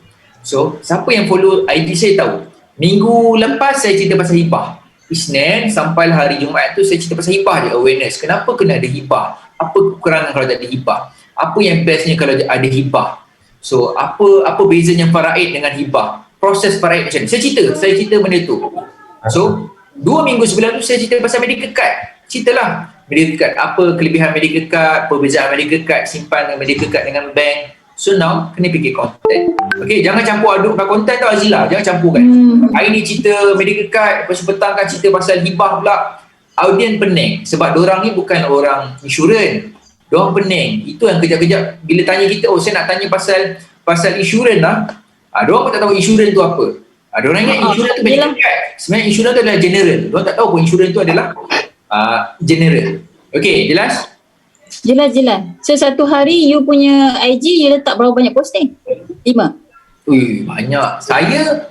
So siapa yang follow IG saya tahu, minggu lepas saya cerita pasal hibah, Isnin sampai hari Jumaat tu saya cerita pasal hibah je, awareness. Kenapa kena ada hibah? Apa kekurangan kalau tak ada hibah? Apa yang bestnya kalau ada hibah? So apa bezanya faraid dengan hibah? Proses faraid macam ni. Saya cerita benda tu. So 2 minggu sebelum tu saya cerita pasal medical card. Ceritalah medical card, apa kelebihan medical card, perbezaan medical card simpan dengan medical card dengan bank. So now kena fikir konten. Okay, jangan campur adukkan konten tau Azila, jangan campurkan. Hari ni cerita medical card, lepas tu petang kan cerita pasal hibah pula. Audien pening sebab diorang ni bukan orang insurans. Diorang pening. Itu yang kejap-kejap bila tanya kita, oh saya nak tanya pasal insurans lah. Diorang pun tak tahu insurans tu apa. Diorang ingat insurans tu medical card. Sebenarnya insurans tu adalah general. Diorang tak tahu pun insurans tu adalah general. Okay, jelas? Jelas. So satu hari you punya IG you letak berapa banyak posting? 5? Ui, banyak.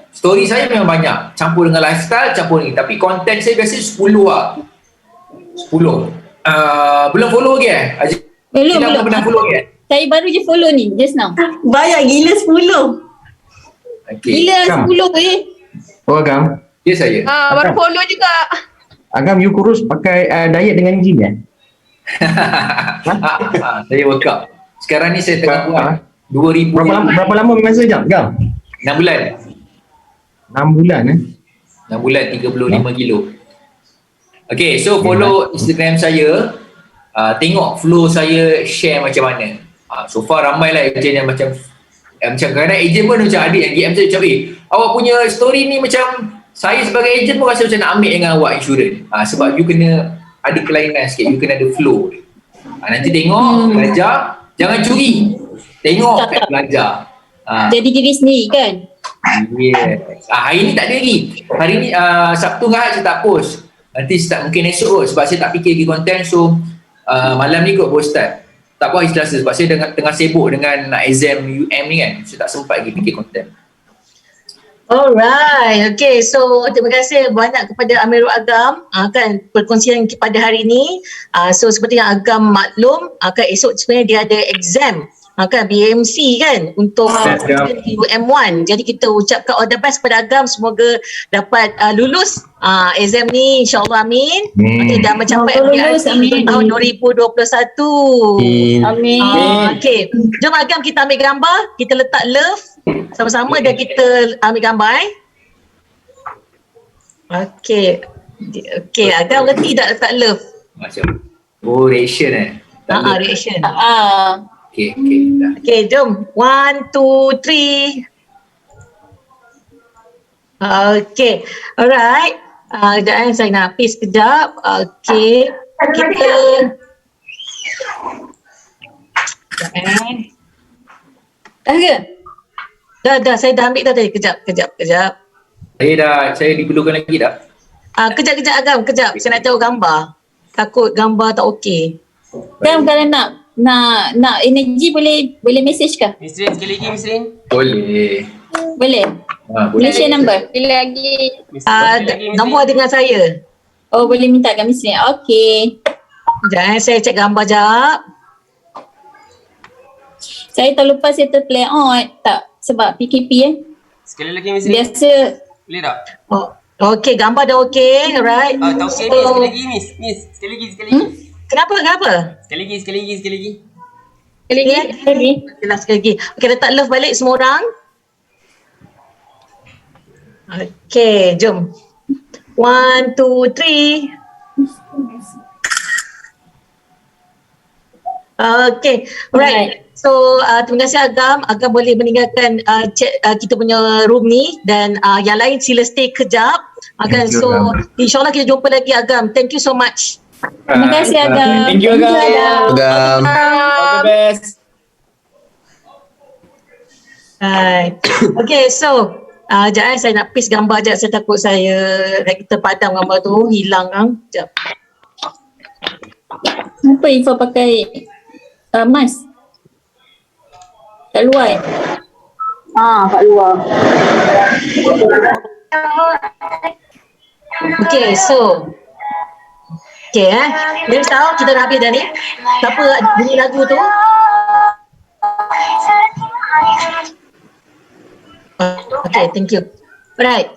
Story saya memang banyak. Campur dengan lifestyle, campur ni. Tapi konten saya biasa 10 lah. 10. Belum follow lagi Belum. Pernah follow lagi Saya baru je follow ni just now. Banyak gila 10. Okay. Gila 10 Oh Agam, Ya saya. Baru follow juga. Agam you kurus pakai diet dengan gym ya? Saya workout. Sekarang ni saya tengah buat 2000. Berapa lama masa jam Agam? 6 bulan. 6 bulan 6 bulan 35 kilo. Okay, so follow Instagram saya. Tengok flow saya share macam mana. So far ramai lah agent yang macam kadang-kadang agent pun macam adik yang DM saya macam awak punya story ni macam saya sebagai agent pun rasa macam nak ambil dengan awak insurans. Sebab you kena ada kelainan sikit, you kena ada flow. Nanti tengok, belajar, jangan curi. Tengok, belajar. Jadi diri sendiri kan? Yes. Hari ni tak ada lagi. Hari ni Sabtu dengan Ahad saya tak post. Nanti start mungkin esok kot sebab saya tak fikir lagi konten. So malam ni kot baru start. Tak apa hari Selasa sebab saya tengah sibuk dengan nak exam UM ni kan. Saya tak sempat lagi fikir konten. Alright, okay. So terima kasih banyak kepada Amirul Agam kan perkongsian pada hari ini. So seperti yang Agam maklum, kan esok sebenarnya dia ada exam kan BMC kan untuk UM1. Jadi kita ucapkan all the best kepada Agam, semoga dapat lulus exam ni insya-Allah, amin. Okay, dan mencapai MPRT tahun 2021. Amin. Okay, jom Agam kita ambil gambar, kita letak love sama-sama dan kita ambil gambar Okay. Okay, Agam ngerti tak letak love? Macam reaction Reaction. Okay, dah. Okay, jom. 1, 2, 3. Okay, alright. Sekejap saya nak paste sekejap. Okay, kita... Dah ke? Dah, saya dah ambil dah tadi. Kejap. Saya diperlukan lagi dah. Kejap Agam, kejap. Saya nak tahu gambar. Takut gambar tak okey. Kan kalau nak energi boleh message ke? Miss Rin, sekali lagi Miss Rin. Boleh. Boleh? Boleh share number? Bila lagi. Nombor dengan saya. Oh, boleh minta kat Miss Rin. Okay. Sekejap saya cek gambar jap. Saya tak lupa saya terplay on tak sebab PKP Sekali lagi Miss Rin. Biasa. Boleh tak? Okay, gambar dah okay, alright. Tak okey Miss, sekali lagi Miss. Sekali lagi. Kenapa? Sekali lagi. Sekali lagi. Okay, letak love balik semua orang. Okay, jom. 1, 2, 3. Okay, alright. So, terima kasih Agam. Agam boleh meninggalkan kita punya room ni dan yang lain sila stay kejap. So, insyaAllah kita jumpa lagi Agam. Thank you so much. Terima kasih Agam. Thank you Agam. Agam. All the best. Right. Okay, so sekejap saya nak paste gambar sekejap. Saya takut saya kita padam gambar tu hilang kan. Sekejap. Kenapa Ifa pakai mask? Kat luar kat luar. Okay, so Dia tahu kita dah habis dah ni. Siapa bunyi lagu tu? Okay, thank you. Alright.